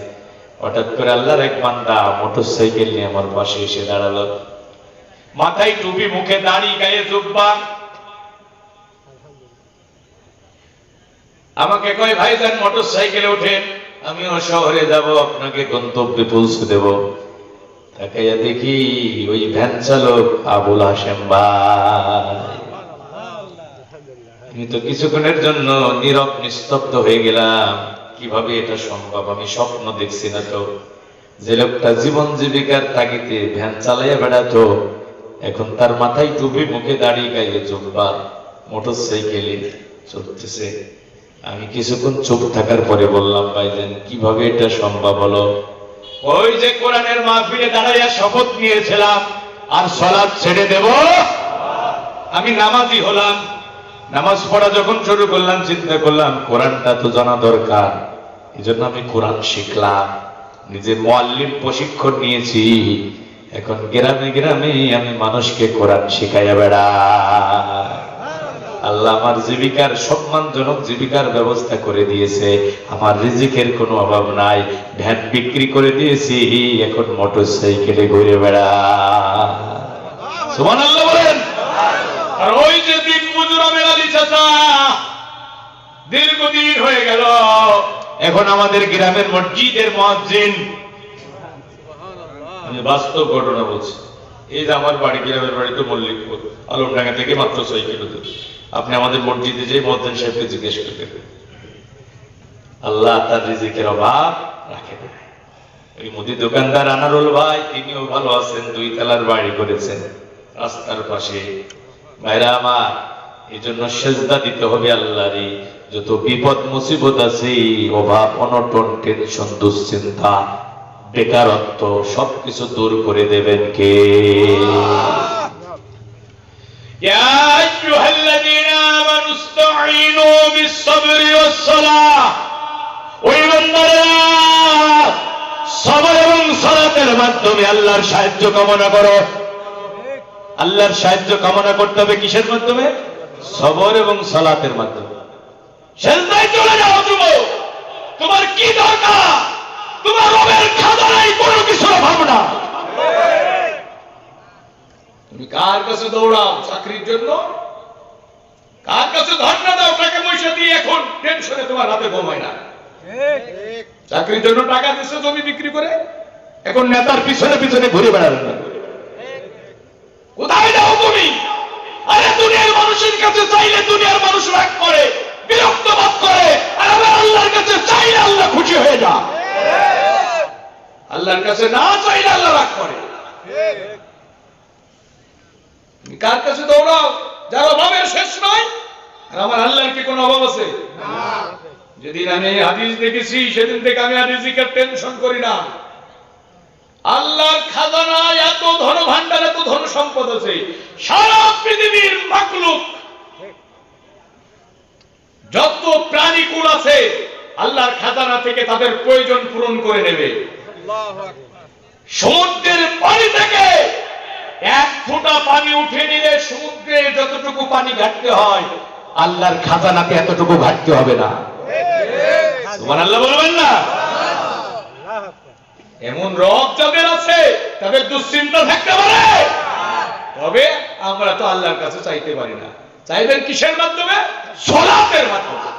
হঠাৎ করে আল্লাহর এক বান্দা মোটরসাইকেল নিয়ে আমার পাশে এসে দাঁড়ালো। মাথায় টুপি, মুখে দাড়ি, গায়ে জুব্বা। আমাকে কয় ভাইজান মোটরসাইকেলে ওঠেন, আমিও শহরে যাব, আপনাকে গন্তব্যে পৌঁছে দেব। তাকাইয়া দেখি ওই ভ্যান চালক আবুল হাশেম ভাই। আমি তো কিছুক্ষণের জন্য নীরব নিস্তব্ধ হয়ে গেলাম। কিভাবে এটা সম্ভব? আমি স্বপ্ন দেখছি না তো? যে লোকটা জীবন জীবিকার তাগিদে ভ্যান চালাইয়া বেড়াতো, এখন তার মাথায় টুপি, মুখে দাড়ি, গায়ে জুব্বা, মোটরসাইকেলে চলতেছে। আমি কিছুক্ষণ চুপ থাকার পরে বললাম ভাইজান কিভাবে এটা সম্ভব হলো? ওই যে কোরআনের মাহফিলে দাঁড়াইয়া শপথ নিয়েছিলাম আর সালাত ছেড়ে দেব, আমি নামাজি হলাম। নামাজ পড়া যখন শুরু করলাম, চিন্তা করলাম কোরআনটা তো জানা দরকার, এই জন্য আমি কোরআন শিখলাম, নিজে মুআল্লিম প্রশিক্ষণ নিয়েছি। এখন গ্রামে গ্রামে আমি মানুষকে কোরআন শিখাইয়া বেড়াই। আল্লাহ আমার জীবিকার, সম্মানজনক জীবিকার ব্যবস্থা করে দিয়েছে। আমার রিজিকের কোনো অভাব নাই। ভ্যান বিক্রি করে দিয়েছি, এখন মোটরসাইকেলে ঘুরে বেড়াই। সুবহানাল্লাহ বলেন। আর ওই যে দিনমজুর ওমের আলী চাচা, দীর্ঘদিন হয়ে গেল, এখন আমাদের গ্রামের মসজিদের মুয়াজ্জিন। আমি বাস্তব ঘটনা বলছি। এই যে আমার বাড়ি, গ্রামের বাড়ি তো মল্লিকপুর, আলমডাঙ্গা থেকে মাত্র 6 কিলোমিটার। আপনি আমাদের মসজিদে যে মুয়াজ্জিন সাহেবকে জিজ্ঞেস করতে, আল্লাহ তার রিজিকের অভাব রাখে না। ওই মুদি দোকানদার আনারুল ভাই, তিনিও ভালো আছেন, 2 তলার বাড়ি করেছেন রাস্তার পাশে। ভাইরা আমার, এই জন্য সেজদা দিতে হবে আল্লাহরই। যত বিপদ মুসিবত আছে, অভাব, অনটন, টেনশন, দুশ্চিন্তা, বেকারত্ব, সবকিছু দূর করে দেবেন কে? ইয়া আইয়ুহাল্লাযীনা আমানু ইসতাঈনু বিস-সাবরি ওয়াস-সালাহ। ওই বান্দারা, সবর এবং সালাতের মাধ্যমে আল্লাহর সাহায্য কামনা করো। আল্লাহর সাহায্য কামনা করতে হবে কিসের মাধ্যমে? সবর এবং সালাতের মাধ্যমে। সেজদায় চলে যাও যুবক, তোমার কি দরকার? তোমার রবের খাজানায় কোনো কিছুর অভাব না। তুমি কার কাছে দৌড়াও চাকরির জন্য? কার কাছে ধর্ণা দাও টাকা পয়সা দিয়ে? এখন টেনশনে তোমার রাতে ঘুম হয় না। চাকরির জন্য টাকা দিচ্ছ জমি বিক্রি করে, এখন নেতার পিছনে পিছনে ঘুরে বেড়াবেন না। কোথায় যাও তুমি? আরে দুনিয়ার মানুষের কাছে চাইলে দুনিয়ার মানুষ রাগ করে, বিরক্ত বোধ করে, আর আবার আল্লাহর কাছে চাইলে আল্লাহ খুশি হয়ে যায়। আল্লাহর কাছে না চাইলে আল্লাহ রাগ করে। কার কাছে দৌড়াও? যার অভাবের শেষ নয়। আর আমার আল্লাহর কি কোনো অভাব আছে? না। যেদিন আমি হাদিস দেখেছি, সেদিন থেকে আমি আর রিজিকের টেনশন করি না। আল্লাহর খাজানায় এত ধন ভান্ডার, এত ধন সম্পদ আছে, সারা পৃথিবীর মাখলুক যত প্রাণীকুল আছে, আল্লাহর খাজানা থেকে তাদের প্রয়োজন পূরণ করে নেবে। সমুদ্রের পানি থেকে 1 ফোঁটা পানি উঠে নিলে সমুদ্রে যতটুকু পানি ঘাটতে হয়, আল্লাহর খাজানাতে এতটুকু ঘাটতি হবে না। সুবহানাল্লাহ বলবেন না? এমন রব যাদের আছে তাদের দুশ্চিন্তা থাকতে পারে, তবে আমরা তো আল্লাহর কাছে চাইতে পারি না। চাইবেন কিসের মাধ্যমে? সালাতের মাধ্যমে।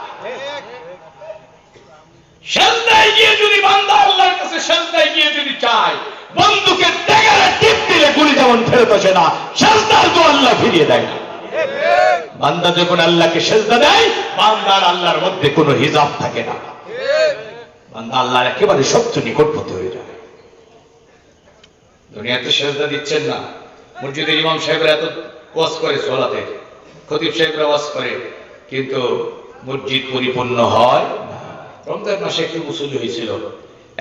সেজদায় গিয়ে যদি বান্দা আল্লাহর কাছে সেজদায় গিয়ে যদি চায়, বন্দুকে টেকারে টিপ দিলে গুলি যেমন ফেরত আসে না, সেজদার তো আল্লাহ ফিরিয়ে দেয় না। বান্দা যখন আল্লাহকে সেজদা দেয়, বান্দার আল্লাহর মধ্যে কোনো হিজাব থাকে না, বান্দা আল্লাহর একেবারে সবচেয়ে নিকটবর্তী হয়ে যায়। দুনিয়াতে সেজদা দিচ্ছেন না, মসজিদের ইমাম সাহেবরা এত ওয়াজ করে, সালাতে খতিব সাহেবরা ওয়াজ করে, কিন্তু মসজিদ পরিপূর্ণ হয় না। রমজান মাসে একটু মুসল্লি হয়েছিল,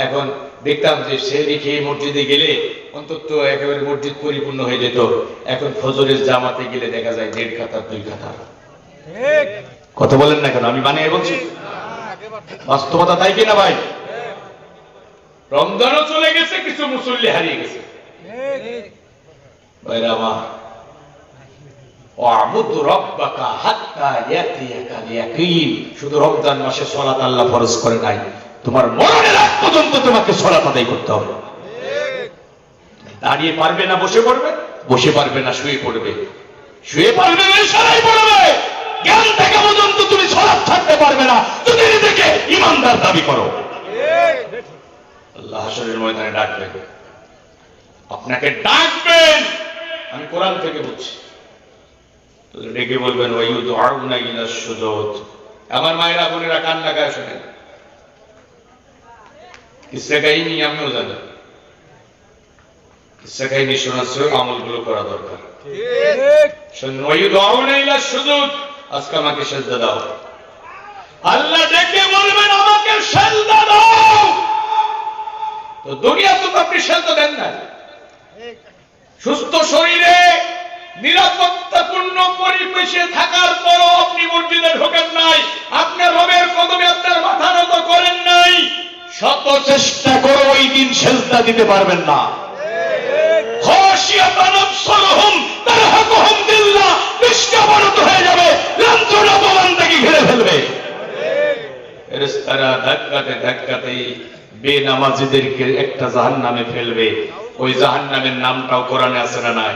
এখন দেখতাম যে সে রেখে মসজিদে গেলে অন্তত একেবারে মসজিদ পরিপূর্ণ হয়ে যেত। এখন ফজরের জামাতে গেলে দেখা যায় 1.5 কাতার 2 কাতার। কথা বলেন না কেন? আমি বানিয়ে বলছি, বাস্তবতা তাই কিনা ভাই? রমজানও চলে গেছে, কিছু মুসল্লি হারিয়ে গেছে। ভাইরা আমার, ওয়াবুদ রাব্বাকা হাত্তা ইয়াতিয়াকাল ইয়াকিন। শুধু রমজান মাসে সালাত আল্লাহ ফরজ করে নাই, তোমার মরণের আগ পর্যন্ত তোমাকে সালাত আদায় করতে হবে। দাঁড়িয়ে পারবে না বসে পড়বে, বসে পারবে না শুয়ে পড়বে, শুয়ে পারবে না ইশারায় পড়বে। জ্ঞান থাকা পর্যন্ত তুমি সালাত ছাড়তে পারবে না যদি নিজেকে ঈমানদার দাবি করো। আল্লাহ হাশরের ময়দানে ডাকবেন, আপনাকে ডাকবেন। আমি কোরআন থেকে বলছি, ডেকে বলবেন ওয়ায়ুদউনা ইলাস সুজুদ। আমার মায়েরা বোনেরা কান লাগায় শোনেন, কিসসা কাহিনী আমিও জানি, কিসসা কাহিনী শোনার চেয়েও আমলগুলো করা দরকার। শুনুন, ওয়ায়ুদউনা ইলাস সুজুদ, আজকে আমাকে সিজদা দাও। আল্লাহ ডেকে বলবেন আমাকে সিজদা দাও। তো দুনিয়া তো আপনি সিজদা দেন না, সুস্থ শরীরে নিরাপত্তাপূর্ণ পরিবেশে থাকার পরও আপনি মসজিদে ঢোকেন নাই, আপনার রবের কদমে আপনার মাথা নত করেন নাই। শত চেষ্টা করে ওই দিন সিজদা দিতে পারবেন না। খাশিয়াতান আবসারুহুম তারহাকুহুম যিল্লাহ, নিষ্কাবরত হয়ে যাবে, লাঞ্ছনা বান্দাকে ঘিরে ফেলবে। ফেরেশতারা ধাক্কাতে ধাক্কাতে বেনামাজীদেরকে একটা জাহান্নামে ফেলবে। ওই জাহান্নামের নামটাও কোরআনে আছে না নাই?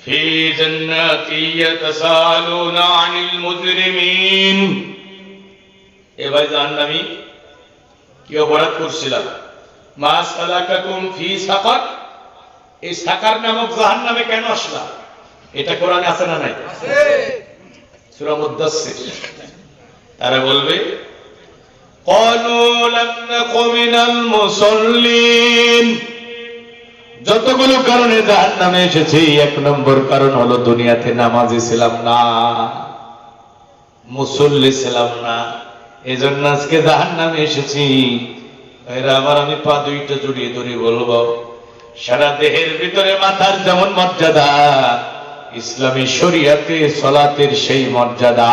ফি জান্নাতি ইয়াতাসালুনা আনিল মুজরিমিন। এ ভাই জাহান্নামী কি অপরাধ করছিলাম? মা সালাকাকুম ফি সাকার, এই সাকার নামক জাহান্নামে কেন আসলা? এটা কোরআনে আছে না নাই? আছে। সূরা মুদ্দাসসির। তারা বলবে ক্বালু লাম নাকু মিনাল মুসাল্লিন। যতগুলো কারণে জাহান্নামে এসেছে, 1 নম্বর কারণ হলো দুনিয়াতে নামাজি ছিলাম না, মুসল্লি ছিলাম না, এজন্য আজকে জাহান্নামে এসেছি। এরা আবার আমি পা দুইটা জড়িয়ে ধরে বলবো, সারা দেহের ভিতরে মাথার যেমন মর্যাদা, ইসলামী শরীয়তে সালাতের সেই মর্যাদা।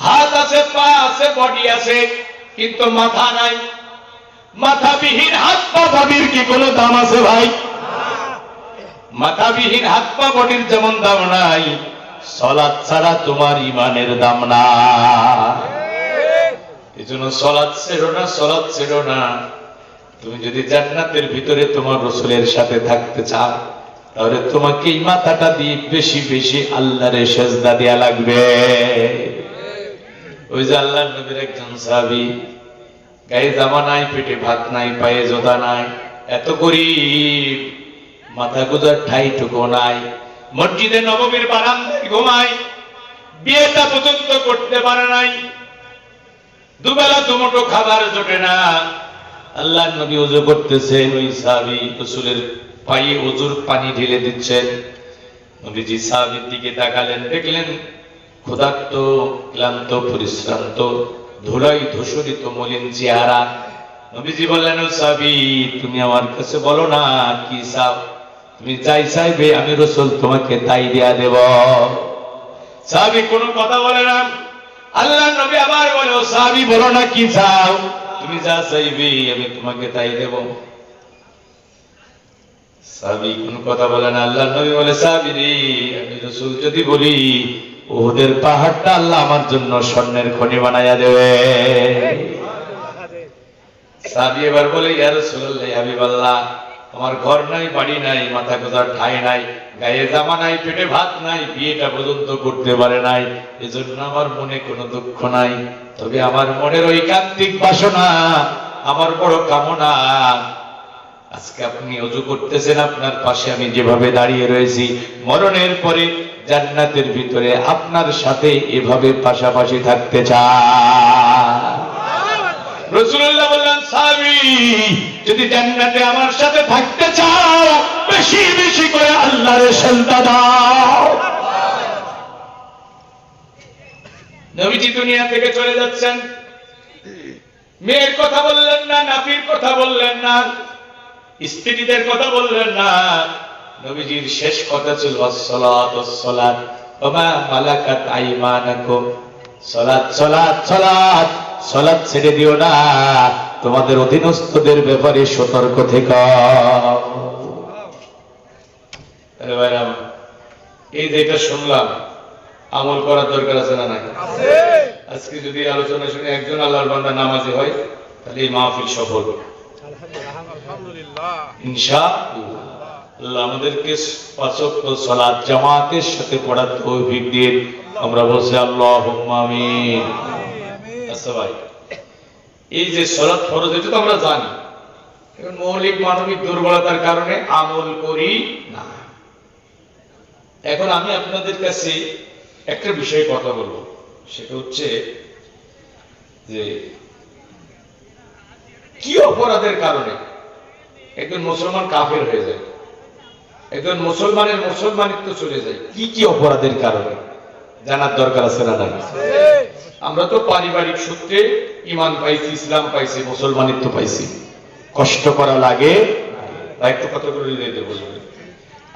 হাত আছে, পা আছে, বডি আছে, কিন্তু মাথা নাই। মাথাবিহীন হাত পা বডির কি কোনো দাম আছে ভাই? মাথাবিহীন হাত পা বডির যেমন দাম নাই, সালাত ছাড়া তোমার ঈমানের দাম না। এজন্য সালাত ছেড়ো না, সালাত ছেড়ো না। তুমি যদি জান্নাতের ভিতরে তোমার রাসূলের সাথে থাকতে চাও, তাহলে তোমাকে এই মাথাটা দিয়ে বেশি বেশি আল্লাহর সিজদা দেয়া লাগবে। ওই যে আল্লাহর নবীর একজন সাহাবী, গায়ে জামা নাই, পেটে ভাত নাই, পায়ে জোতা নাই, এত গরীব, মাথা গোজার ঠাইটুকু নাই, মসজিদে নববীর বারান্দায় ঘুমায়, বিয়েটা পর্যন্ত করতে পারে নাই, দুবেলা দুমুঠো খাবার জোটে না। আল্লাহর নবী ওযু করতেছেন, ওই সাহাবী রাসূলের পায়ে ওযুর পানি ঢেলে দিচ্ছেন। নবীজি সাহাবীর দিকে তাকালেন, দেখলেন ক্ষুধার্ত, ক্লান্ত, পরিশ্রান্ত, ধুলাই ধূসরিত মলিন চেহারা। নবীজি বললেন, ও সাহাবী, তুমি আমার কাছে বলো না কি চাও, তুমি যাই চাইবে আমি রাসূল তোমাকে তাই দেয়া দেব। সাহাবী কোনো কথা বলে না। আল্লাহর নবী আবার বলে, ও সাহাবী বলো না কি চাও, তুমি যা চাইবে আমি তোমাকে তাই দেব। সাহাবী কোন কথা বলে না। আল্লাহর নবী বলে, সাহাবী রে, আমি রাসূল যদি বলি উহুদের পাহাড়টা আল্লাহ আমার জন্য স্বর্ণের খনি বানায়া দেবে। সাহাবী এবার বলে, ইয়া রাসূলুল্লাহ, ইয়া হাবিবাল্লাহ, আমার ঘর নাই, বাড়ি নাই, মাথা গোঁজার ঠাঁই নাই, গায়ে জামা নাই, পেটে ভাত নাই, বিয়েটা পর্যন্ত করতে পারে নাই, এজন্য আমার মনে কোনো দুঃখ নাই। তবে আমার মনের ঐকান্তিক বাসনা, আমার বড় কামনা, আজকে আপনি ওযু করতেছেন, আপনার পাশে আমি যেভাবে দাঁড়িয়ে রয়েছি, মরণের পরে জান্নাতের ভিতরে আপনার সাথে এভাবে পাশাপাশি থাকতে চাই। রাসূলুল্লাহ বললেন, সাহাবী, যদি জান্নাতে আমার সাথে থাকতে চাও, বেশি বেশি করে আল্লাহর সেজদা দাও। নবীজি দুনিয়া থেকে চলে যাচ্ছেন, মেয়ের কথা বললেন না, নাতির কথা বললেন না, স্ত্রীদের কথা বললেন না। নবীজির শেষ কথা ছিল আসসালাতু ওয়াসসালাত ওয়া মা মালাকাত আইমানুকুম। সালাত সালাত সালাত, সালাত ছেড়ে দিও না, তোমাদের অধীনস্থদের ব্যাপারে সতর্ক থেকো। আরে ভাইরা, এই যেটা শুনলাম, আমল করার দরকার আছে না নাই? আছে। আজকে যদি আলোচনা শুনে একজন আল্লাহর বান্দা নামাজি হয়, তাহলে এই মাহফিল সফল। আলহামদুলিল্লাহ, ইনশাআল্লাহ। আল্লাহ আমাদেরকে পাঁচ ওয়াক্ত সালাত জামাতের সাথে পড়ার তৌফিক দিন। আমরা বলছি আল্লাহুম্মা আমিন। আচ্ছা ভাই, এই যে সালাত ফরজ, এটা তো আমরা জানি, এখন মৌলিক মানবিক দুর্বলতার কারণে আমল করি না। এখন আমি আপনাদের কাছে একটা বিষয়ে কথা বলবো, সেটা হচ্ছে যে কি অপরাধের কারণে একজন মুসলমান কাফের হয়ে যায়, একজন মুসলমানের মুসলমানিত্ব চলে যায়, কি কি অপরাধের কারণে জানার দরকার আছে না নাই? আমরা তো পারিবারিক সূত্রে ঈমান পাইছি, ইসলাম পাইছি, মুসলমানিত্ব পাইছি, কষ্ট করা লাগে। একটু কথা বলে দিতে বলবেন,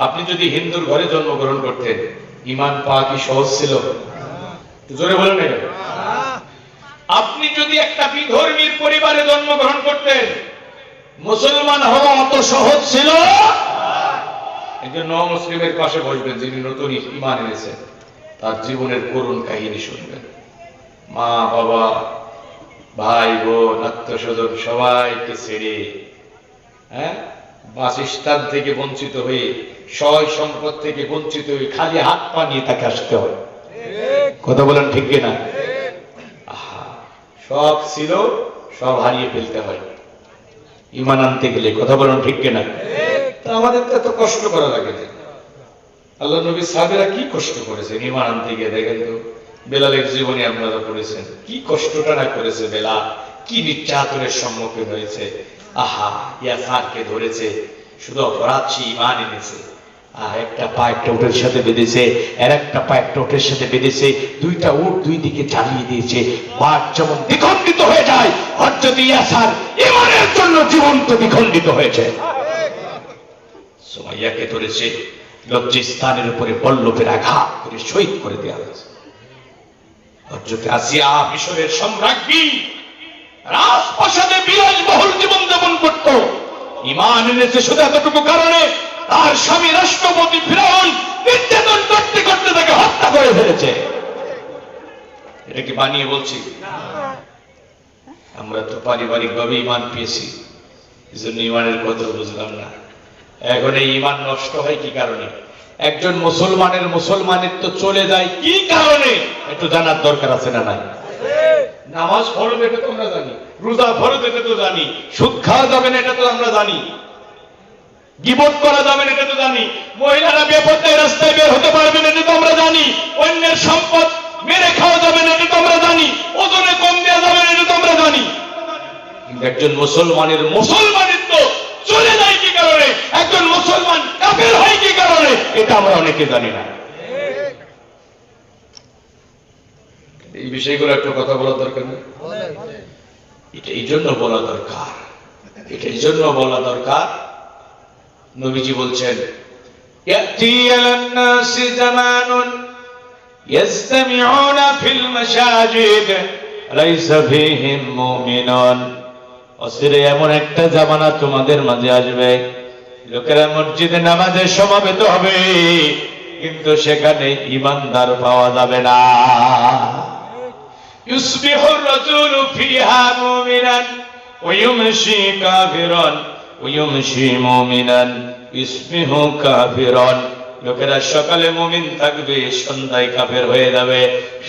আপনি যদি হিন্দুর ঘরে জন্মগ্রহণ করতেন, ঈমান পাওয়া কি সহজ ছিল? জোরে বলেন না। আপনি যদি একটা বিধর্মীর পরিবারে জন্মগ্রহণ করতেন, মুসলমান হওয়া অত সহজ ছিল? একজন মুসলিমের পাশে বসবেন, যিনি নতুন ঈমান এনেছেন, তার জীবনের করুণ কাহিনী শুনবেন। মা বাবা, ভাই বোন, আত্মীয় স্বজন সবাইকে ছেড়ে, বাসস্থান থেকে বঞ্চিত হয়ে, সয় সম্পদ থেকে বঞ্চিত হয়ে, খালি হাত পা নিয়ে তাকে আসতে হয়। কথা বলেন ঠিক কিনা? সব ছিল, সব হারিয়ে ফেলতে হয় ঈমান আনতে গেলে। কথা বলেন ঠিক কিনা? আমাদের তো কষ্ট করা লাগে। আল্লাহ নবী সাহাবীরা কি কষ্ট করেছেন ঈমান আনতে গিয়ে। দেখেন তো বেলালের জীবনে আপনারা পড়েছেন, কি কষ্টটা না করেছে বেলাল, কি নির্যাতনের সম্মুখীন হয়েছে। আহা, ইয়াসারকে ধরেছে, শুধু অপরাধ সে ঈমান এনেছে। একটা পা একটা উটের সাথে বেঁধেছে, আর একটা পা একটা উটের সাথে বেঁধেছে, দুইটা উট দুই দিকে চালিয়ে দিয়েছে। বাঘ যেমন দ্বিখণ্ডিত হয়ে যায়, হযরত ইয়াসার ঈমানের জন্য জীবন্ত দ্বিখণ্ডিত হয়েছে। সুমাইয়াকে ধরেছে, লজ্জাস্থানের উপরে পল্লবের আঘাত করে শহীদ করে দেওয়া হয়েছে। হযরত আসিয়া মিশরের সম্রাজ্ঞী, রাজপ্রাসাদে বিলাসবহুল জীবন যাপন করত, ঈমান এনেছে শুধু এতটুকু কারণে, তার স্বামী রাষ্ট্রপতি ফিরআউন নির্যাতন করতে করতে তাকে হত্যা করে ফেলেছে। এটা কি বানিয়ে বলছি? আমরা তো পারিবারিক ভাবে ঈমান পেয়েছি, এজন্য ঈমানের কথা বুঝলাম না। এখন এই ঈমান নষ্ট হয় কি কারণে? একজন মুসলমানের মুসলমানিত্ব চলে যায় কি কারণে? একটু জানার দরকার আছে না নাই? নামাজ ফরজ, এটা তো আমরা জানি, রোজা ফরজ, এটা তো জানি, সুদ খাওয়া যাবে না, এটা তো আমরা জানি, গীবত করা যাবে না, এটা তো জানি, মহিলারা বেপরদায় রাস্তায় বের হতে পারবে না, এটা তো আমরা জানি, অন্যের সম্পদ মেরে খাওয়া যাবে না, এটা তো আমরা জানি, ওজনে কম দেওয়া যাবে না, এটা তো আমরা জানি। একজন মুসলমানের মুসলমানিত্ব চলে যায় কি কারণে? একজন মুসলমান কাফের হয় কি কারণে? এটা আমরা অনেকে জানি না। এই বিষয়গুলো একটু কথা বলার দরকার নেই? এটা এই জন্য বলা দরকার, এটা এই জন্য বলা দরকার। নবীজি বলছেন, ইয়াতি আলান নাসি জামানুন ইয়াসতামিউনা ফিল মাসাজিদ লাইসা ফীহিম মুমিনুন। অচিরে এমন একটা জামানা তোমাদের মাঝে আসবে, লোকেরা মসজিদে নামাজে সমবেত হবে, কিন্তু সেখানে ঈমানদার পাওয়া যাবে না। ইউসবিহুর রাজুলু ফিহা মুমিনান ওয়া ইউমশি কাফিরান ওয়া ইউমশি মুমিনান ইউসবিহু কাফিরান। লোকেরা সকালে মুমিন থাকবে, সন্ধ্যায় কাফের হয়ে যাবে,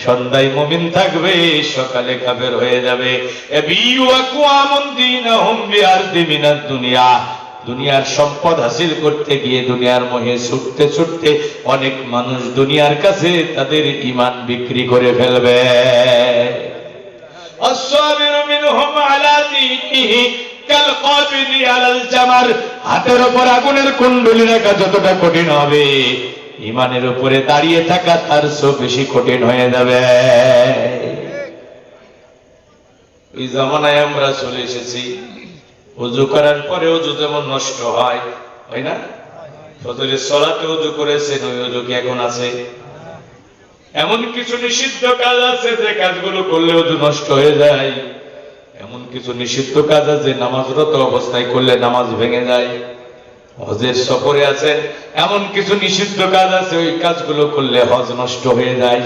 সন্ধ্যায় মুমিন থাকবে, সকালে কাফের হয়ে যাবে। ইয়াবিউ আকওয়ামুন দীনাহুম বিআরদি মিনাদ দুনিয়া। দুনিয়ার সম্পদ হাসিল করতে গিয়ে, দুনিয়ার মোহে ছুটতে ছুটতে অনেক মানুষ দুনিয়ার কাছে তাদের ঈমান বিক্রি করে ফেলবে। আসসাবিরু মিনহুম আলা দীনিহি কাল কাবিদি আলাল জামার। হাতের উপর আগুনের কুণ্ডলী রাখা যতটা কঠিন হবে, ঈমানের উপরে দাঁড়িয়ে থাকা তার চেয়ে বেশি কঠিন হয়ে যাবে। ওই জামানায় আমরা চলে এসেছি, ওযু করার পরে ওযু যেমন নষ্ট হয়, হয় না? ফজরের সালাতে ওযু করেছেন, ওই ওযু কি এখন আছে? এমন কিছু নিষিদ্ধ কাজ আছে যে কাজগুলো করলে ওযু নষ্ট হয়ে যায়। এমন কিছু নিষিদ্ধ কাজ আছে নামাজরত অবস্থায় করলে নামাজ ভেঙে যায়। হজের সফরে আছেন, এমন কিছু নিষিদ্ধ কাজ আছে ওই কাজগুলো করলে হজ নষ্ট হয়ে যায়।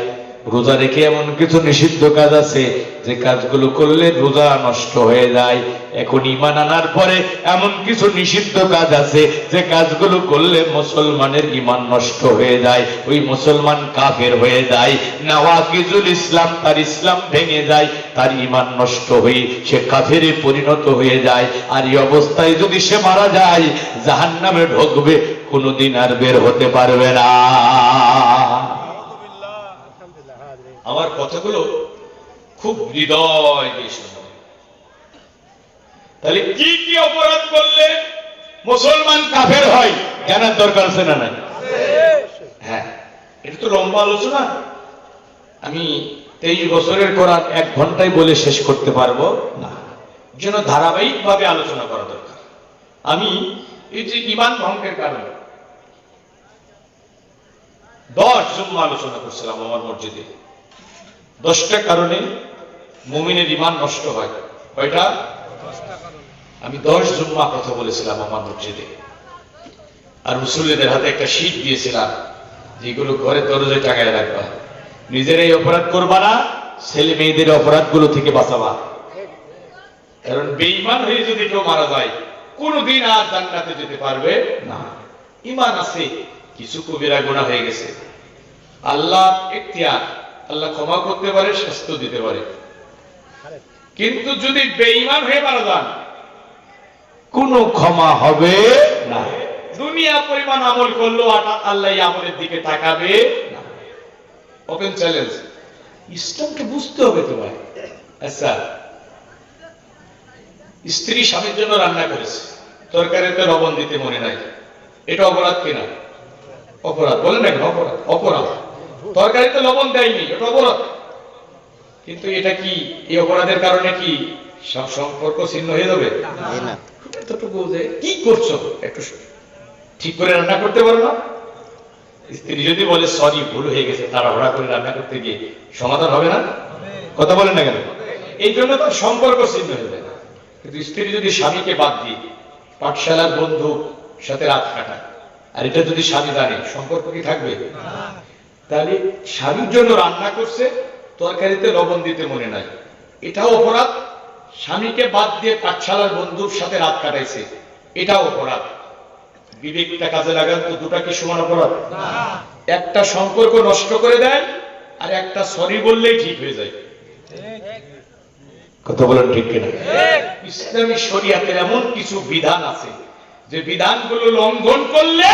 রোজা রেখে এমন কিছু নিষিদ্ধ কাজ আছে যে কাজগুলো করলে রোজা নষ্ট হয়ে যায়। এখন ঈমান আনার পরে এমন কিছু নিষিদ্ধ কাজ আছে যে কাজগুলো করলে মুসলমানের ঈমান নষ্ট হয়ে যায়, ওই মুসলমান কাফের হয়ে যায়। নাওয়াকিজুল ইসলাম, তার ইসলাম ভেঙে যায়, তার ঈমান নষ্ট হয়ে সে কাফেরে পরিণত হয়ে যায়। আর এই অবস্থায় যদি সে মারা যায়, জাহান্নামে ঢুকবে, কোনোদিন আর বের হতে পারবে না। আমার কথাগুলো খুব হৃদয় দিয়ে শুনবেন। তাহলে কি কি অপরাধ করলে মুসলমান কাফের হয় জানার দরকার আছে না নাই? হ্যাঁ, এটা তো লম্বা আলোচনা। আমি 23 বছরের কোরআন 1 ঘন্টায় বলে শেষ করতে পারবো না, যেন ধারাবাহিক ভাবে আলোচনা করা দরকার। আমি এই যে ঈমান ভঙ্গের কারণে 10 জুম্মা আলোচনা করছিলাম আমার মসজিদে। 10টা কারণে মুমিনের ঈমান নষ্ট হয়। কয়টা? আমি 10 জুম্মা কথা বলেছিলাম আমার মসজিদে। আর মুসল্লিদের হাতে একটা শীট দিয়েছিলাম, যেগুলো ঘরে দরজায় টাঙায় রাখবা। নিজেরাই অপরাধ করবা না, ছেলে মেয়েদের অপরাধগুলো থেকে বাঁচাবা। কারণ বেঈমান হয়ে যদি কেউ মারা যায়, কোনদিন আর জান্নাতে যেতে পারবে না। ঈমান আছে, কিছু কবিরা গুনাহ হয়ে গেছে, আল্লাহ ইখতিয়ার, আল্লাহ ক্ষমা করতে পারে, শাস্তি দিতে পারে। কিন্তু যদি বেঈমান হয়ে মারা যান, কোনো ক্ষমা হবে না। দুনিয়া পরিমাণ আমল করলো, আল্লাহ এই আমলের দিকে তাকাবে না। Open challenge. ইসলামকে বুঝতে হবে তো ভাই। আচ্ছা, স্ত্রী স্বামীর জন্য রান্না করেছে, তরকারিতে লবণ দিতে মনে নাই, এটা অপরাধ কিনা? অপরাধ। বলেন না কেন? অপরাধ। অপরাধ। তরকারিতে লবণ দেয়নি, এটা অপরাধ। কিন্তু এটা কি এই অপরাধের কারণে কি সব সম্পর্ক ছিন্ন হয়ে যাবে? না। এতটুকু যে কি করছো, একটু ঠিক করে রান্না করতে পারো না? স্ত্রী যদি বলে সরি, ভুল হয়ে গেছে, তাড়াহুড়া করে রান্না করতে গিয়ে সমাধান হবে না? কথা বলেন না কেন? এই জন্য তার সম্পর্ক ছিন্ন হয়ে যায়। কিন্তু স্ত্রী যদি স্বামীকে বাদ দিয়ে পাঠশালার বন্ধু সাথে রাত কাটায়, আর এটা যদি স্বামী জানে, সম্পর্ক কি থাকবে? তাহলে স্বামীর জন্য রান্না করছে, তরকারিতে লবণ দিতে মনে নাই, এটাও অপরাধ। স্বামীকে বাদ দিয়ে পাঠশালার বন্ধুর সাথে রাত কাটাইছে, এটাও অপরাধ। বিবেকটা কাজে লাগান তো, দুটা কি সমান অপরাধ? একটা সম্পর্ক নষ্ট করে দেয়, আর একটা সরি বললেই ঠিক হয়ে যায়। কথা বলেন ঠিক কিনা? ইসলামী শরিয়াতের এমন কিছু বিধান আছে যে বিধানগুলো লঙ্ঘন করলে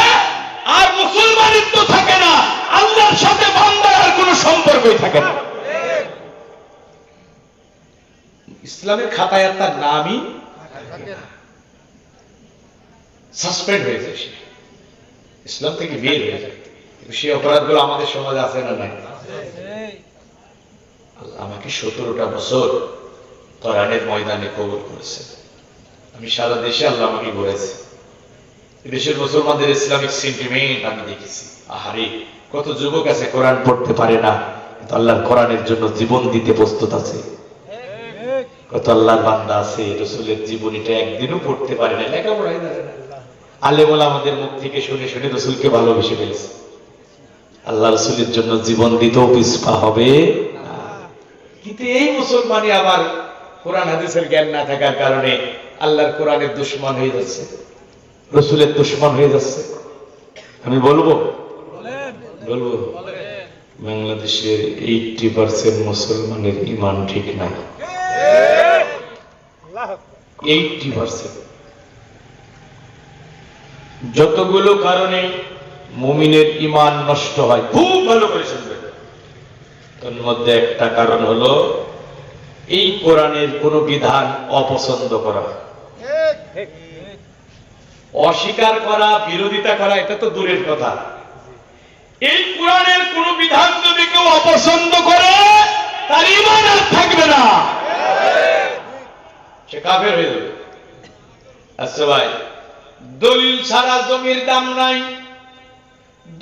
আর মুসলমানিত্ব থাকে না, আল্লাহর সাথে বান্দার আর কোনো সম্পর্কই থাকে না। ইসলামের খাতায় তার নামই সাসপেন্ড হয়ে যায়, সে ইসলাম থেকে বের হয়ে যায়। সেই অপরাধগুলো আমাদের সমাজে আছে না নাই? আল্লাহ আমাকে 17টা বছর কোরআনের ময়দানে কবুল করেছে। আমি সারা দেশে আল্লাহ আমাকে ঘুরেছে। দেশের মুসলমানদের ইসলামিক সেন্টিমেন্ট আমি দেখেছি। আহারে, কত যুবক আছে কোরআন পড়তে পারে না, কিন্তু আল্লাহর কোরআনের জন্য জীবন দিতে প্রস্তুত আছে। কত আল্লাহর বান্দা আছে রাসূলের জীবনীটা একদিনও পড়তে পারে না, লেখাপড়াই জানে না, আলেম ওলামাদের মুখ থেকে শুনে শুনে রাসূলকে ভালোবেসে ফেলেছে। আল্লাহ রাসূলের জন্য জীবন দিতেও পিছপা হবে না। কিন্তু এই মুসলমানই আবার কোরআন হাদিসের জ্ঞান না থাকার কারণে আল্লাহর কোরআনের দুশমন হয়ে যাচ্ছে, রাসূলের দুশমন হয়ে যাচ্ছে। আমি বলবো বাংলাদেশের 80% মুসলমানের ঈমান ঠিক নাই। 80% যতগুলো কারণে মুমিনের ঈমান নষ্ট হয়, খুব ভালো করে শুনবেন। তার মধ্যে একটা কারণ হলো এই কোরআনের কোন বিধান অপছন্দ করা, অস্বীকার করা, বিরোধিতা করা এটা তো দূরের কথা। এই কোরআনের কোন বিধান যদি কেউ অপছন্দ করে তার ঈমান আর থাকবে না, সে কাফের হয়ে যাবে। আচ্ছা ভাই, দলিল ছাড়া জমির দাম নাই,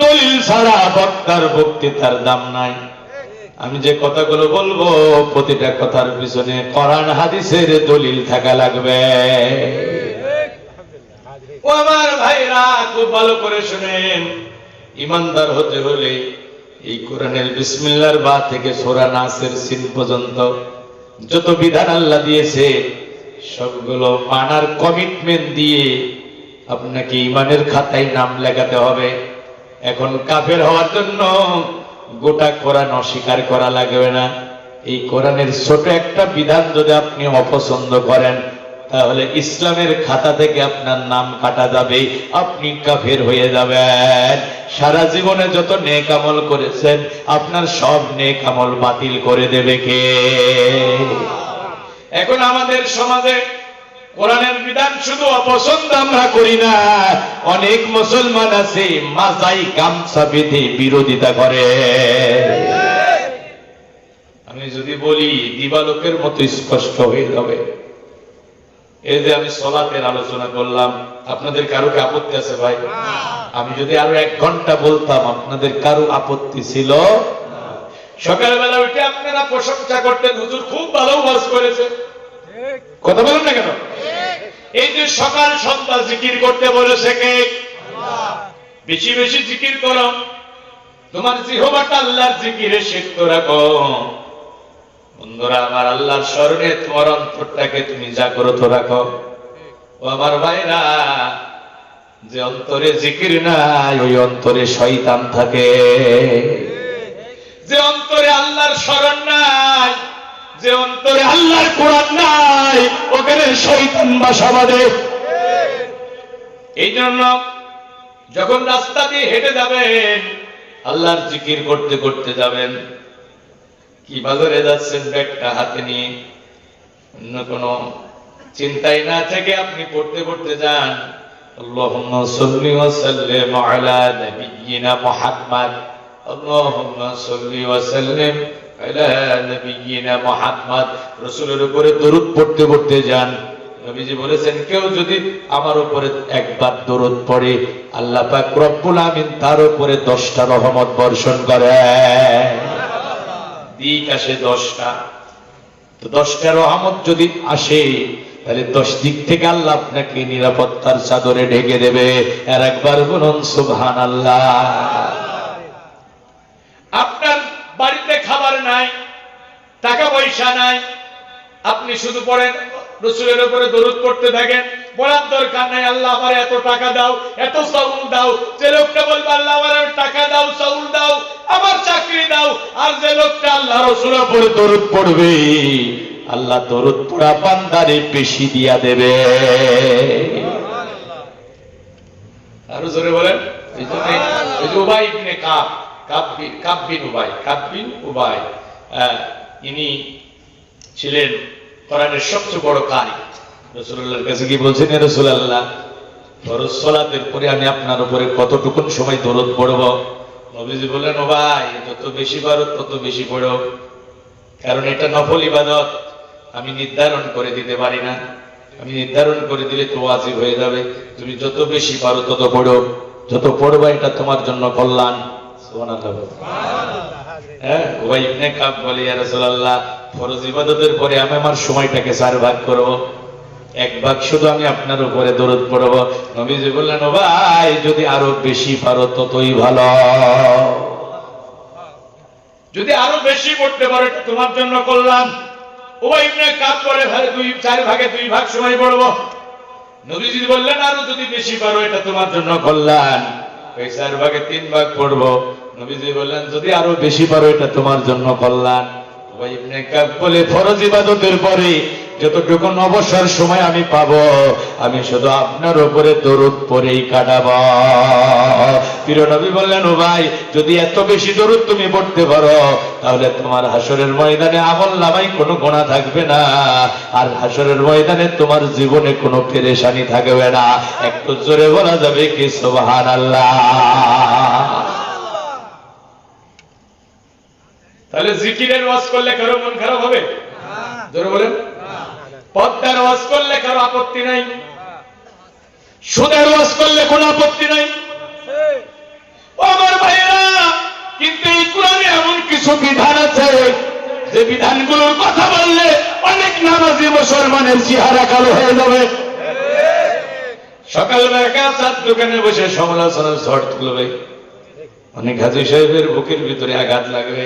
দলিল ছাড়া বক্তার বক্তৃতার দাম নাই। আমি যে কথাগুলো বলবো প্রতিটা কথার পিছনে কোরআন হাদিসের দলিল থাকা লাগবে। ও আমার ভাইরা, খুব ভালো করে শুনেন, ইমানদার হতে হলে এই কোরআনের বিসমিল্লাহর বা থেকে সূরা নাসের সিন পর্যন্ত যত বিধান আল্লাহ দিয়েছে সবগুলো মানার কমিটমেন্ট দিয়ে আপনাকে ঈমানের খাতায় নাম লেখাতে হবে। এখন কাফের হওয়ার জন্য গোটা কোরআন অস্বীকার করা লাগবে না। এই কোরআনের ছোট একটা বিধান যদি আপনি অপছন্দ করেন তাহলে ইসলামের খাতা থেকে আপনার নাম কাটা যাবে, আপনি কাফের হয়ে যাবেন। সারা জীবনে যত নেক আমল করেছেন আপনার সব নেক আমল বাতিল করে দেবে কে? এখন আমাদের সমাজে কোরআনের বিধান শুধু অপছন্দ আমরা করি না, অনেক মুসলমান আছে মাজাই গামছা বেঁধে বিরোধিতা করে। আমি যদি বলি দিবালোকের মতো স্পষ্ট হয়ে যাবে। এই যে আমি সালাতের আলোচনা করলাম, আপনাদের কারো কি আপত্তি আছে ভাই? আমি যদি আরো 1 ঘন্টা বলতাম আপনাদের কারো আপত্তি ছিল? সকালবেলা উঠে আপনারা প্রশংসা করতেন, হুজুর খুব ভালো ওয়াজ করেছে, কথা বলেন না কেন? এই যে সকাল সন্ধ্যা জিকির করতে বলেছে কে? বেশি বেশি জিকির করো, তোমার জিহ্বাটা আল্লাহর জিকিরে সিক্ত রাখো। বন্ধুরা আমার, আল্লাহর স্মরণে তোমার অন্তরটাকে তুমি জাগ্রত রাখো। ও আমার ভাইরা, যে অন্তরে জিকির নাই ওই অন্তরে শয়তান থাকে। যে অন্তরে আল্লাহর স্মরণ নাই, যে অন্তরে আল্লাহর কোরআন নাই, ওখানে শয়তান বাসা বাঁধে। এই জন্য যখন রাস্তা দিয়ে হেঁটে যাবেন, আল্লাহর জিকির করতে করতে যাবেন। কি বাজারে যাচ্ছেন ব্যাগটা হাতে নিয়ে, অন্য কোনো চিন্তাই না থেকে আপনি পড়তে পড়তে যান, আল্লাহুম্মা সাল্লি ওয়া সাল্লিম আলা নাবিয়্যিনা মুহাম্মদ, আল্লাহুম্মা সাল্লি ওয়া সাল্লিম আলা নাবিয়্যিনা মুহাম্মদ। রাসূলের উপরে দরুদ পড়তে পড়তে যান। নবীজি বলেছেন, কেউ যদি আমার উপরে একবার দরুদ পড়ে আল্লাহ পাক রব্বুল আমিন তার উপরে 10টা রহমত বর্ষণ করে। দিক আসে 10টা, তো 10টা রহমত যদি আসে তাহলে 10 দিক থেকে আল্লাহ আপনাকে নিরাপত্তার চাদরে ঢেকে দেবে। আর একবার বলুন সুবহানাল্লাহ। আপনার বাড়িতে খাবার নাই, টাকা পয়সা নাই, আপনি শুধু পড়েন, রাসূলের উপরে দরুদ পড়তে থাকেন, বলার দরকার নাই আল্লাহ আমার এত টাকা দাও, এত চাউল দাও। যে লোকটা বলবে আল্লাহ আমার টাকা দাও, চাউল দাও, আমার চাকরি দাও, আর যে লোকটা আল্লাহ রাসূলের উপরে দরুদ পড়বে আল্লাহ দরুদ পড়া বান্দারে বেশি দিয়া দেবে। আরো জোরে বলেন। এই যে উবাই ইবনে কাব বিন উবাই, ইনি ছিলেন কোরআনের সবচেয়ে বড় কারি। রাসূলুল্লাহর কাছে কি বলছেন, ইয়া রাসূলুল্লাহ ফরজ সালাতের পরে আমি আপনার উপরে কতটুকু সময় দরুদ পড়ব? নবীজি বললেন, ও ভাই যত বেশি পারো তত বেশি পড়ো, কারণ এটা নফল ইবাদত, আমি নির্ধারণ করে দিতে পারি না। আমি নির্ধারণ করে দিলে তো ওয়াজিব হয়ে যাবে। তুমি যত বেশি পারো তত পড়ো, যত পড়বা এটা তোমার জন্য কল্যাণ। সুবহানাল্লাহ। হ্যাঁ, উবাই ইবনে কাব বলে, ইয়া রাসূলুল্লাহ ফরজ ইবাদতের পরে আমি আমার সময়টাকে 4 ভাগ করব। এক ভাগ শুধু আমি আপনার উপরে দরুদ পড়ব। নবীজি বললেন, ও ভাই যদি আরো বেশি পারো ততই ভালো, যদি আরো বেশি পড়তে পারো এটা তোমার জন্য কল্যাণ। উবাই ইবনে কাব বলে, ভাই 4 ভাগে 2 ভাগ সময় পড়বো। নবীজি বললেন, আরো যদি বেশি পারো এটা তোমার জন্য কল্যাণ, ওই 4 ভাগে 3 ভাগ পড়বো। নবীজি বললেন, যদি আরো বেশি পারো এটা তোমার জন্য কল্যাণ। উবাই ইবনে কাব বলে, ফরজ ইবাদতের পরে যতটুকু অবসর সময় আমি পাবো আমি শুধু আপনার উপরে দরুদ পড়েই কাটাবো। প্রিয় নবী বললেন, ও ভাই যদি এত বেশি দরুদ তুমি পড়তে পারো তাহলে তোমার হাসরের ময়দানে আমলনামায় কোনো গুনাহ থাকবে না, আর হাসরের ময়দানে তোমার জীবনে কোনো পেরেশানি থাকবে না। একটু জোরে বলা যাবে কি সুবহানাল্লাহ? তাহলে জিকিরের ওয়াজ করলে কারো মন খারাপ হবে? জোরে বলেন। পদ্মার ওয়াজ করলে কারো আপত্তি নাই, সুদের ওয়াজ করলে কোনো আপত্তি নাই। ও আমার ভাইরা, কিন্তু এই কোরআনে এমন কিছু বিধান আছে যে বিধানগুলোর কথা বললে অনেক নামাজি মুসলমানের চেহারা কালো হয়ে যাবে। সকালবেলা চার দোকানে বসে সমালোচনার ঝড় তুলবে, অনেক হাজী সাহেবের বুকের ভিতরে আঘাত লাগবে।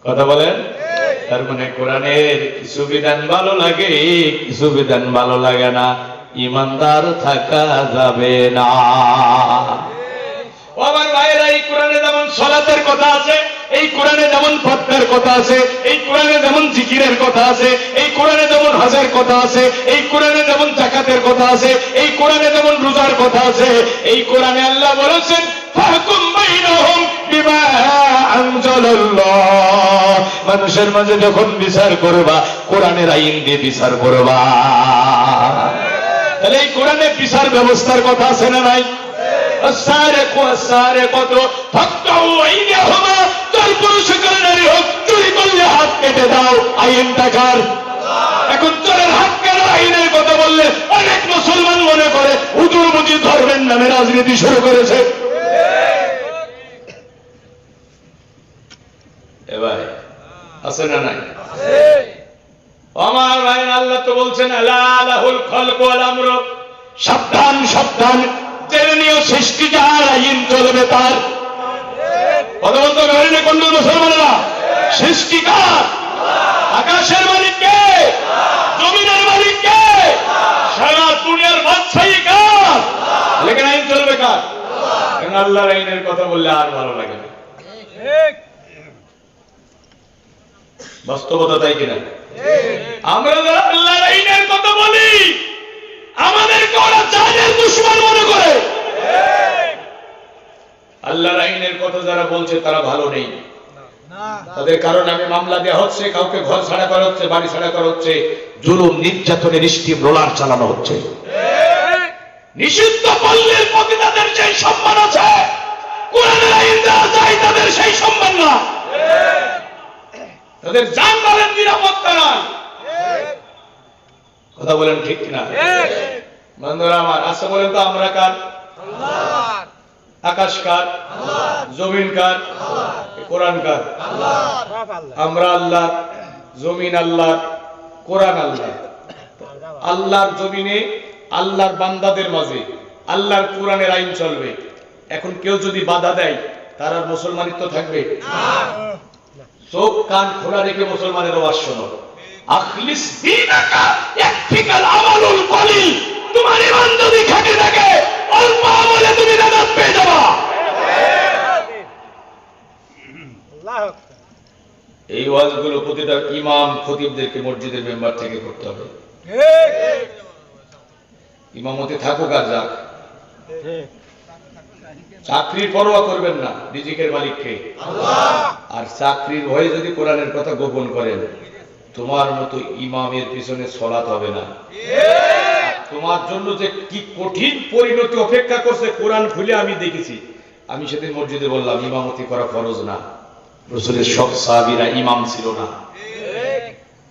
কথা বলেন? তার মানে কোরআনের কিছু বিধান ভালো লাগে, কিছু বিধান ভালো লাগে না, ইমানদার থাকা যাবে না। ও আমার ভাইরা, এই কোরআনে যেমন সালাতের কথা আছে, এই কোরআনে যেমন পর্দার কথা আছে, এই কোরআনে যেমন জিকিরের কথা আছে, এই কোরআনে যেমন হজের কথা আছে, এই কোরআনে যেমন যাকাতের কথা আছে, এই কোরআনে যেমন রোজার কথা আছে, এই কোরআনে আল্লাহ বলেছেন, ফাহকুম বাইনাহুম বিমা আনজালাল্লাহ, মানুষের মাঝে যখন বিচার করবা কোরআনের আইন দিয়ে বিচার করবা। তাহলে এই কোরআনে বিচার ব্যবস্থার কথা আছে না নাই? চুরি করলে হাত কেটে দাও, আইন টাকার। এখন চোরের হাত কেন আইনের কথা বললে অনেক মুসলমান মনে করে হুজুর বুঝি ধর্মের নামে রাজনীতি শুরু করেছে। এবার আছে না নাই? আমার ভাই, আল্লাহ তো বলছেন, আলা লাহুল খালকু ওয়াল আমর, সাবধান সাবধান, জেনে নিও সৃষ্টি যার, আইন চলবে তার। পদবন্ত গহরিনে কোন মুসলমানেরা? সৃষ্টি কার? আকাশের মালিক কে? জমিনের মালিক কে? সারা দুনিয়ার বাদশাহী কার? লেকিন আইন চলবে কার? কারণ আল্লাহর আইনের কথা বললে আর ভালো লাগে না। বাস্তবতা তাই কিনা? আমরা যারা আল্লাহর আইনের কথা বলি আমাদেরকে ওরা জানের দুশমন মনে করে। আল্লাহর আইনের কথা যারা বলছে তারা ভালো নেই, তাদের কারণে আমি মামলা দেওয়া হচ্ছে, কাউকে ঘর ছাড়া করা হচ্ছে, বাড়ি ছাড়া করা হচ্ছে, জুলুম নির্যাতনের স্টিম রোলার চালানো হচ্ছে। নিষিদ্ধ পল্লীর প্রতি তাদের যে সম্মান আছে, কোরআনের আইন দেওয়া যায় তাদের সেই সম্মান না, তাদের জানমালের নিরাপত্তা নাই। কথা বলেন ঠিক কিনা? বন্ধুরা আমার, আচ্ছা বলেন তো আমরা কার? আকাশ কার? জমিন কার? কোরআন কার? আমরা আল্লাহ, জমিন আল্লাহ, কোরআন আল্লাহ। আল্লাহর জমিনে আল্লাহর বান্দাদের মাঝে আল্লাহর কোরআনের আইন চলবে। এখন কেউ যদি বাধা দেয় তার আর মুসলমানিত্ব থাকবে? চোখ কান খোলা রেখে মুসলমানের ওয়াজ শোনো। আখলিস দীনাকা ইয়াকফিকাল আমালুল কলিল, তোমার ঈমান যদি খাঁটি থাকে অল্প আমলে তুমি নাজাত পেয়ে যাবা। এই ওয়াজগুলো প্রতিটা ইমাম খতিবদেরকে মসজিদের মেম্বার থেকে করতে হবে। ইমামতি থাকুক আর যাক, চাকরির পরোয়া করবেন না, রিজিকের মালিক কে? আল্লাহ। আর চাকরির ভয়ে যদি কোরআনের কথা গোপন করেন তোমার মতো ইমামের পিছনে সালাত হবে না। তোমার জন্য যে কি কঠিন পরিণতি অপেক্ষা করছে কোরআন খুলে আমি দেখেছি। আমি সেদিন মসজিদে বললাম ইমামতি করা ফরজ না, রাসূলের সব সাহাবীরা ইমাম ছিল না,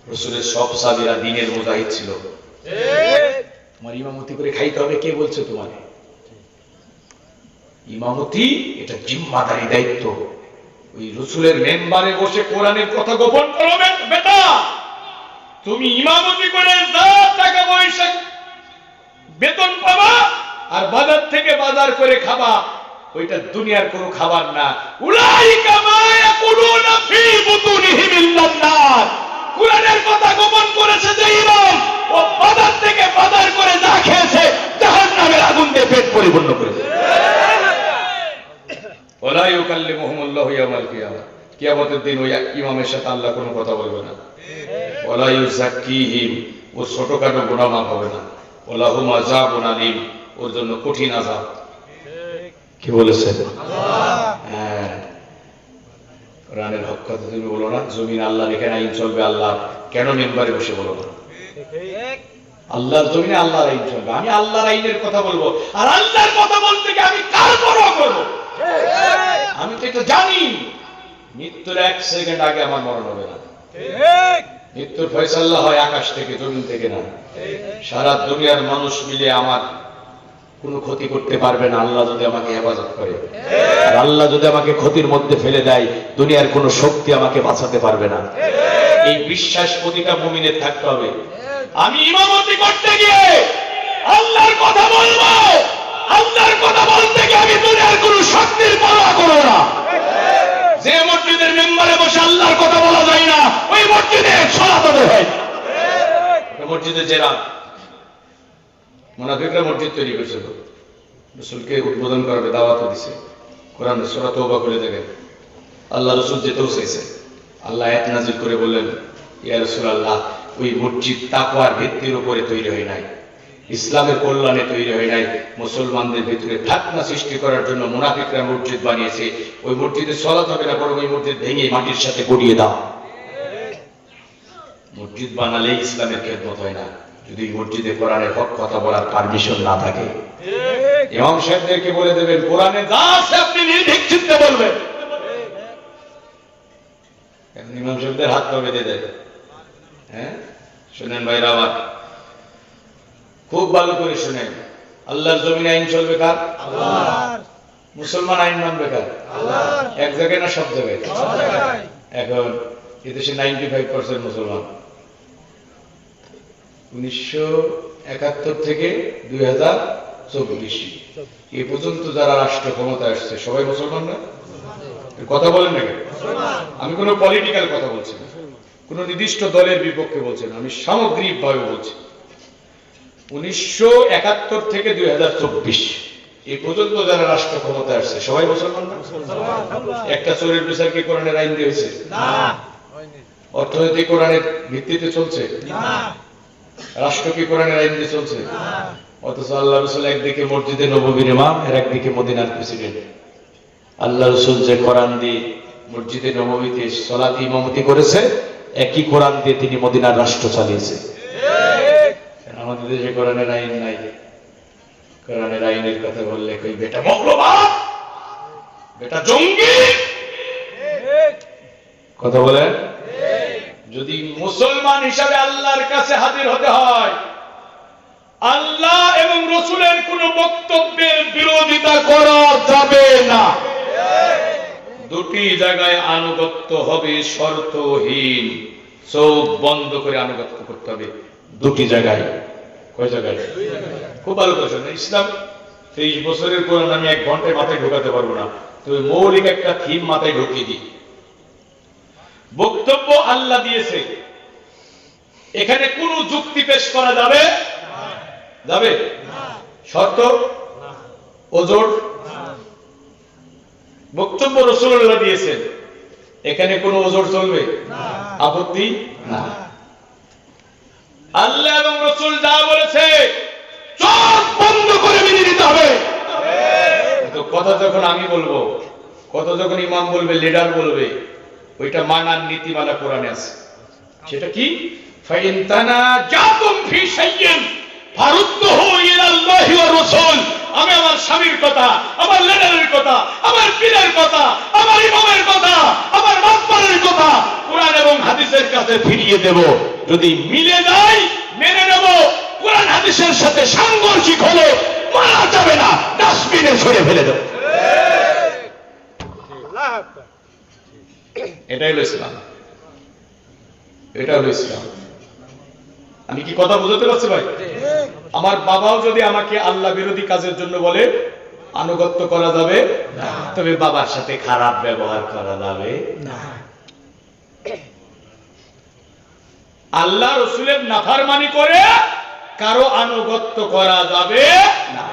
রাসূলের সব সাহাবীরা দ্বীনের মুজাহিদ ছিল। তোমার ইমামতি করে খাইতে হবে কে বলছে তোমার? ইমামতি এটা জিম্মাদারি, দায়িত্ব। ওই রাসূলের মেম্বারে বসে কোরআনের কথা গোপন করো বেটা, তুমি ইমামতি করে যা টাকা পয়সা বেতন পাবা আর বাজার থেকে বাজার করে খাবা, ওইটা দুনিয়ার কোনো খাবার না। উলাইকা মা ইয়াকুলুনা ফি বুতুনিহিম ইল্লান নার। কুরআনের কথা গোপন করেছে যে ইমাম, ও বাজার থেকে বাজার করে যা খেয়েছে জাহান্নামের আগুন দিয়ে পেট পরিপূর্ণ করেছে। ওয়ালা ইউকাল্লিমুহুমুল্লাহু ইয়াওমাল কিয়ামাহ। কিয়ামতের দিন ওই ইমামের সাথে আল্লাহ কোনো কথা বলবে না। ওয়ালা ইউযাক্কিহিম, ও ছোটখাটো গুনাহ মাফ হবে না। ওয়ালাহুম আযাবুন আলীম, ওর জন্য কঠিন আযাব। কি বলেছেন হ্যাঁ, কোরআনের হক কথা তুমি বলো না। জমিন আল্লাহর, এখানে আইন চলবে আল্লাহ, কেন মেম্বারে বসে বলো না? আল্লাহর জমিনে আল্লাহর আইন চলবে, আমি আল্লাহর আইনের কথা বলবো। আর আল্লাহর কথা বলতে গিয়ে আমি কার পরোয়া করবো? আমি তো এটা জানি মৃত্যুর 1 সেকেন্ড আগে আমার মরণ হবে না। মৃত্যুর ফয়সালা হয় আকাশ থেকে, জমিন থেকে না। সারা দুনিয়ার মানুষ মিলে আমার কোনো ক্ষতি করতে পারবে না, আল্লাহ যদি আমাকে হেফাজত করে। আর আল্লাহ যদি আমাকে ক্ষতির মধ্যে ফেলে দেয়, দুনিয়ার কোনো শক্তি আমাকে বাঁচাতে পারবে না। এই বিশ্বাস প্রতিটা মুমিনের থাকতে হবে। আমি ইমামতি করতে গিয়ে আল্লাহর কথা বলবো, আল্লাহর কথা বলতে গিয়ে আমি দুনিয়ার কোনো শক্তির পরোয়া করব না। যে মসজিদের মেম্বারে বসে আল্লাহর কথা বলা যায় না, ওই মসজিদে সালাত আদায় হয়। মসজিদে যারা মুনাফিকরা মসজিদ তৈরি করেছিল, রাসূলকে উদ্বোধন করবে, দাওয়াত দিয়েছে। কোরআন সূরা তওবা করে দেখেন, আল্লাহ রাসূল যেতেও চাইছে, আল্লাহ আয়াত নাযিল করে বললেন, ইয়া রাসূলুল্লাহ, ওই মসজিদ তাকওয়ার ভিত্তির উপরে তৈরি হয় নাই, ইসলামের কল্যাণে তৈরি হয় নাই। মুসলমানদের ভিতরে ফিতনা সৃষ্টি করার জন্য মুনাফিকরা মসজিদ বানিয়েছে। ওই মসজিদে সালাত হবে না, বরং ওই মসজিদ ভেঙে মাটির সাথে গড়িয়ে দাও। মসজিদ বানালে ইসলামের খেদমত হয় না, যদি মসজিদে কোরআনের হক কথা বলার পারমিশন না থাকে। ইমাম সাহেবদেরকে বলে দেবেন, কোরআনে যা আছে আপনি নির্ভীক চিত্তে বলবেন। এখন ইমাম সাহেবদের হাত পা বেঁধে দেয়। হ্যাঁ, শুনেন ভাইরা আমার, খুব ভালো করে শুনেন। আল্লাহর জমিনে আইন চলবে কার? আল্লাহর। মুসলমান আইন মানবে কার? আল্লাহর। এক জায়গায় না সব জায়গায়? সব জায়গায়। এখন এদেশে 95% মুসলমান। 1971 থেকে 2024 এ পর্যন্ত যারা রাষ্ট্র ক্ষমতা আসছে সবাই মুসলমান না? কথা বলেন না কেন? আমি কোনো পলিটিক্যাল কথা বলছি না, কোন নির্দিষ্ট দলের বিপক্ষে বলছি না, আমি সামগ্রিকভাবে বলছি। 1971 থেকে 2024 এই পর্যন্ত যারা রাষ্ট্র ক্ষমতা আসছে সবাই মুসলমান না? একটা চোরের বিচার কি কোরআনের আইন দিয়ে হয়েছে? না। অর্থনৈতিক কোরআনের ভিত্তিতে চলছে? না। রাষ্ট্র কি কোরআনের আইন দিয়ে চলছে? না। অথচ আল্লাহ রাসূল একদিকে মসজিদে নববীর ইমাম, আর একদিকে মদিনার প্রেসিডেন্ট। আল্লাহ রাসূল যে কোরআন দিয়ে মসজিদে নববীতে সালাত ইমামতি করেছে, একই কোরআন দিয়ে তিনি মদিনার রাষ্ট্র চালিয়েছে। আমাদের দেশে কোরআনের আইন নাই। কোরআনের আইনের কথা বললে কই বেটা মৌলবাদ, বেটা জঙ্গি কথা বলেন। যদি মুসলমান হিসাবে আল্লাহর কাছে হাজির হতে হয়, আল্লাহ এবং রাসূলের কোন বক্তব্যের বিরোধিতা করা যাবে না। দুটি জায়গায় আনুগত্য হবে শর্তহীন, চোখ বন্ধ করে আনুগত্য করতে হবে দুটি জায়গায়। কয় জায়গায়? খুব ভালো কথা। ইসলাম 23 বছরের কোরআন আমি 1 ঘন্টায় মাথায় ঢোকাতে পারবো না, তবে মৌলিক একটা থিম মাথায় ঢুকিয়ে দিই। বক্তব্য আল্লাহ দিয়েছে, এখানে কোন যুক্তি পেশ করা যাবে? যাবে? শর্ত ওজোর বক্তব্য রাসূলুল্লাহ দিয়েছেন, এখানে কোন ওজোর চলবে? আপত্তি না। আল্লাহ এবং রাসূল যা বলেছে চোখ বন্ধ করে মেনে নিতে হবে। তো কথা যখন আমি বলবো, কথা যখন ইমাম বলবে, লিডার বলবে, ওইটা মানার নীতিমালা কোরআনে আছে। সেটা কি? ফাইন তানাজাতুম ফি শাইইন ফারুদ্দুহু ইলাল্লাহি ওয়া রাসূল। আমি আমার স্বামীর কথা, আমার লিডারের কথা, আমার পীরের কথা, আমার ইমামের কথা, আমার মাতবরের কথা কোরআন এবং হাদিসের কাছে ফিরিয়ে দেব। যদি মিলে যায় মেনে নেব, কোরআন হাদিসের সাথে সাংঘর্ষিক হলে মানা যাবে না, ডাস্টবিনে ছড়ে ফেলে দেব। এটাই হলো ইসলাম, এটা হলো ইসলাম। আমি কি কথা বুঝতে পারছি ভাই? আমার বাবাও যদি আমাকে আল্লাহ বিরোধী কাজের জন্য বলে, আনুগত্য করা যাবে না, তবে বাবার সাথে খারাপ ব্যবহার করা যাবে না। আল্লাহ রসুলের নাফরমানি করে কারো আনুগত্য করা যাবে না।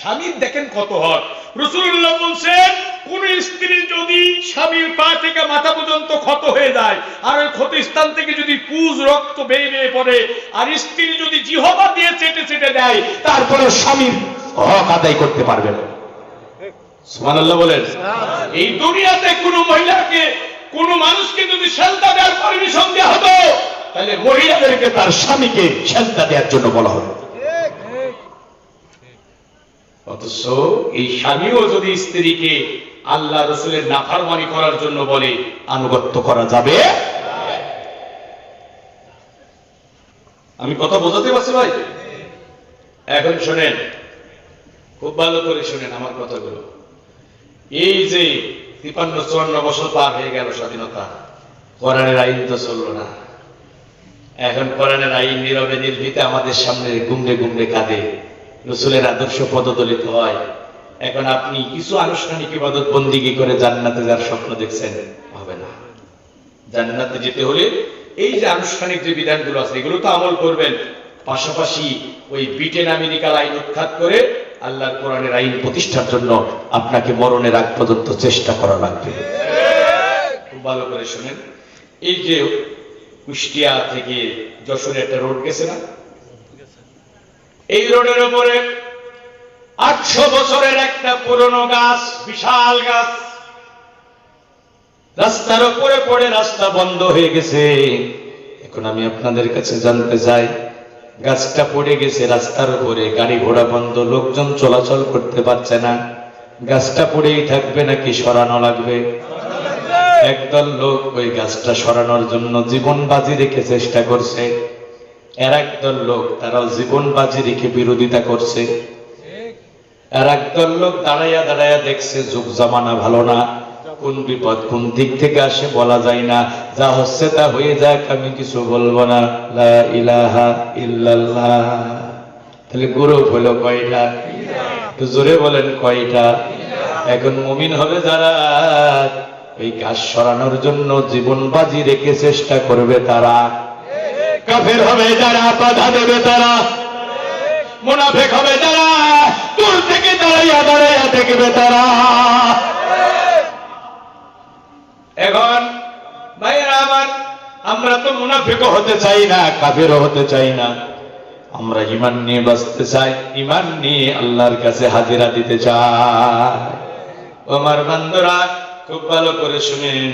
স্বামীর দেখেন কত হক। রাসূলুল্লাহ বলছেন, কোন স্ত্রী যদি স্বামীর পা থেকে মাথা পর্যন্ত ক্ষত হয়ে যায়, আর ওই ক্ষত স্থান থেকে যদি পুজ রক্ত বেয়ে বেয়ে পড়ে, আর স্ত্রী যদি জিহ্বা দিয়ে চেটে চেটে দেয়, তারপরে স্বামীর হক আদায় করতে পারবে না। সুবহানাল্লাহ বলেন। এই দুনিয়াতে কোন মহিলাকে, কোন মানুষকে যদি সেজদা দেওয়ার পারমিশন দেওয়া হতো, তাহলে মহিলাদেরকে তার স্বামীকে সেজদা দেওয়ার জন্য বলা হতো। অথচ এই স্বামীও যদি স্ত্রীকে আল্লাহ রসুলের নাফরমানি করার জন্য বলে, আনুগত্য করা যাবে। আমি কথা বোঝাতে পারছি ভাই? এখন শোনেন, খুব ভালো করে শোনেন আমার কথাগুলো। এই যে 53-54 বছর পার হয়ে গেল স্বাধীনতা, কোরআনের আইন তো চললো না। এখন কোরআনের আইন নীরবে নির্ভীতে আমাদের সামনে গুমড়ে গুমড়ে কাঁদে, রাসূলের আদর্শ পদদলিত হয়। এখন আপনি কিছু আনুষ্ঠানিক ইবাদত বন্দিগি করে জান্নাতে যাওয়ার স্বপ্ন দেখছেন, হবে না। জান্নাতে যেতে হলে এই যে আনুষ্ঠানিক যে বিধানগুলো আছে, এগুলো তো আমল করবেন, পাশাপাশি ওই ব্রিটেন আমেরিকার আইন উৎখাত করে আল্লাহর কোরআনের আইন প্রতিষ্ঠার জন্য আপনাকে মরণের আগ পর্যন্ত চেষ্টা করা লাগবে। খুব ভালো করে শুনেন, এই যে কুষ্টিয়া থেকে যশোরে একটা রোড গেছে না, এই রোডের উপরে 800 বছরের একটা পুরনো গাছ, বিশাল গাছ, রাস্তার উপরে পড়ে রাস্তা বন্ধ হয়ে গেছে। এখন আমি আপনাদের কাছে জানতে চাই, গাছটা পড়ে গেছে রাস্তার উপরে, গাড়ি ঘোড়া বন্ধ, লোকজন চলাচল করতে পারছে না, গাছটা পড়েই থাকবে নাকি সরানো লাগবে? একদল লোক ওই গাছটা সরানোর জন্য জীবন বাজি রেখে চেষ্টা করছে, আর একদল লোক তারাও জীবন বাজি রেখে বিরোধিতা করছে। আর একদল লোক দাঁড়াইয়া দাঁড়াইয়া দেখছে, যুগ জামানা ভালো না, কোন বিপদ কোন দিক থেকে আসে বলা যায় না, যা হচ্ছে তা হয়ে যাক, আমি কিছু বলবো না, লা ইলাহা ইল্লাল্লাহ। তাহলে গ্রুপ হলো কয়টা? জোরে বলেন কয়টা? এখন মুমিন হবে যারা এই গাছ সরানোর জন্য জীবন বাজি রেখে চেষ্টা করবে তারা, কাফের হবে যারা বাধা দেবে তারা, মুনাফিক হবে যারা দূর থেকে দাঁড়াইয়া দাঁড়াইয়া দেখবে তারা। এখন ভাইরা আমার, আমরা তো মুনাফিকও হতে চাই না, কাফেরও হতে চাই না, আমরা ঈমান নিয়ে বাঁচতে চাই, ঈমান নিয়ে আল্লাহর কাছে হাজিরা দিতে চাই। আমার বান্দারা খুব ভালো করে শুনেন,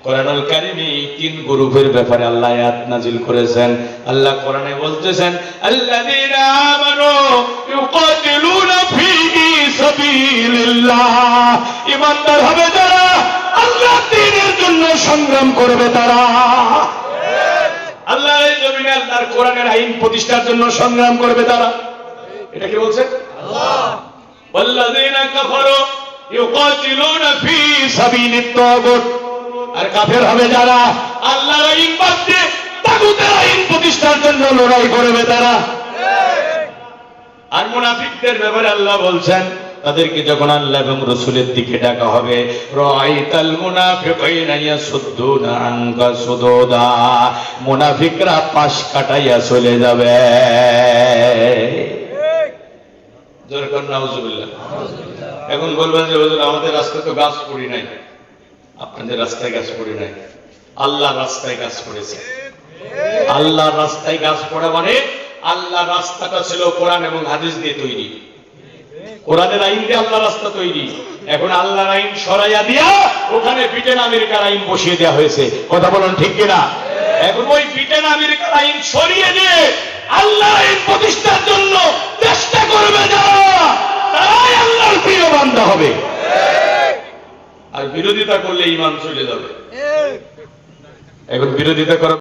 কোরআনুল কারীমে 3 গ্রুপের ব্যাপারে আল্লাহ আয়াত নাজিল করেছেন। আল্লাহ কোরআনে বলতেছেন, আল্লাযীনা আমানু ইউকাতিলুনা ফি সাবিলিল্লাহ, ঈমানদার হবে যারা আল্লাহর দ্বীনের জন্য সংগ্রাম করবে তারা, আল্লাহর এই জমিনে আল্লাহর কোরআনের আইন প্রতিষ্ঠার জন্য সংগ্রাম করবে তারা। এটা কি বলছে? আল্লাহ। ওয়াল্লাযীনা কাফারু ইউকাতিলুনা ফি সাবিলিত তাগুত, আর কাফের হবে যারা আল্লাহর আইন বাদ দিয়ে তাগুতের আইন প্রতিষ্ঠার জন্য লড়াই করবে তারা। আর মুনাফিকদের ব্যাপারে আল্লাহ বলছেন, তাদেরকে যখন আল্লাহ এবং রাসূলের দিকে ডাকা হবে, রাআইতাল মুনাফিকিনা ইয়াসুদ্দুনা আনকা সুদুদা, মুনাফিকরা পাশ কাটাইয়া চলে যাবে। জোরে কোন নাউজুবিল্লাহ। এখন বলবেন যে হুজুর আমাদের রাস্তায় তো গাছ পড়ি নাই। আপনাদের রাস্তায় গাছ পড়ে নাই, আল্লাহর রাস্তায় গাছ পড়েছে। আল্লাহর রাস্তায় গাছ পড়া মানে আল্লাহর রাস্তাটা ছিল কোরআন এবং হাদিস দিয়ে তৈরি, কোরআনের আইন দিয়ে আল্লাহর রাস্তা তৈরি। এখন আল্লাহর আইন সরাইয়া দিয়া ওখানে ব্রিটেন আমেরিকার আইন বসিয়ে দেওয়া হয়েছে। কথা বলেন ঠিক কিনা? এখন ওই ব্রিটেন আমেরিকার আইন সরিয়ে দিয়ে আল্লাহর আইন প্রতিষ্ঠার জন্য চেষ্টা করবে যারা, তারাই আল্লাহর প্রিয় বান্দা হবে। আর বিরোধিতা করলে ঈমান চলে যাবে। এখন বিরোধিতা করা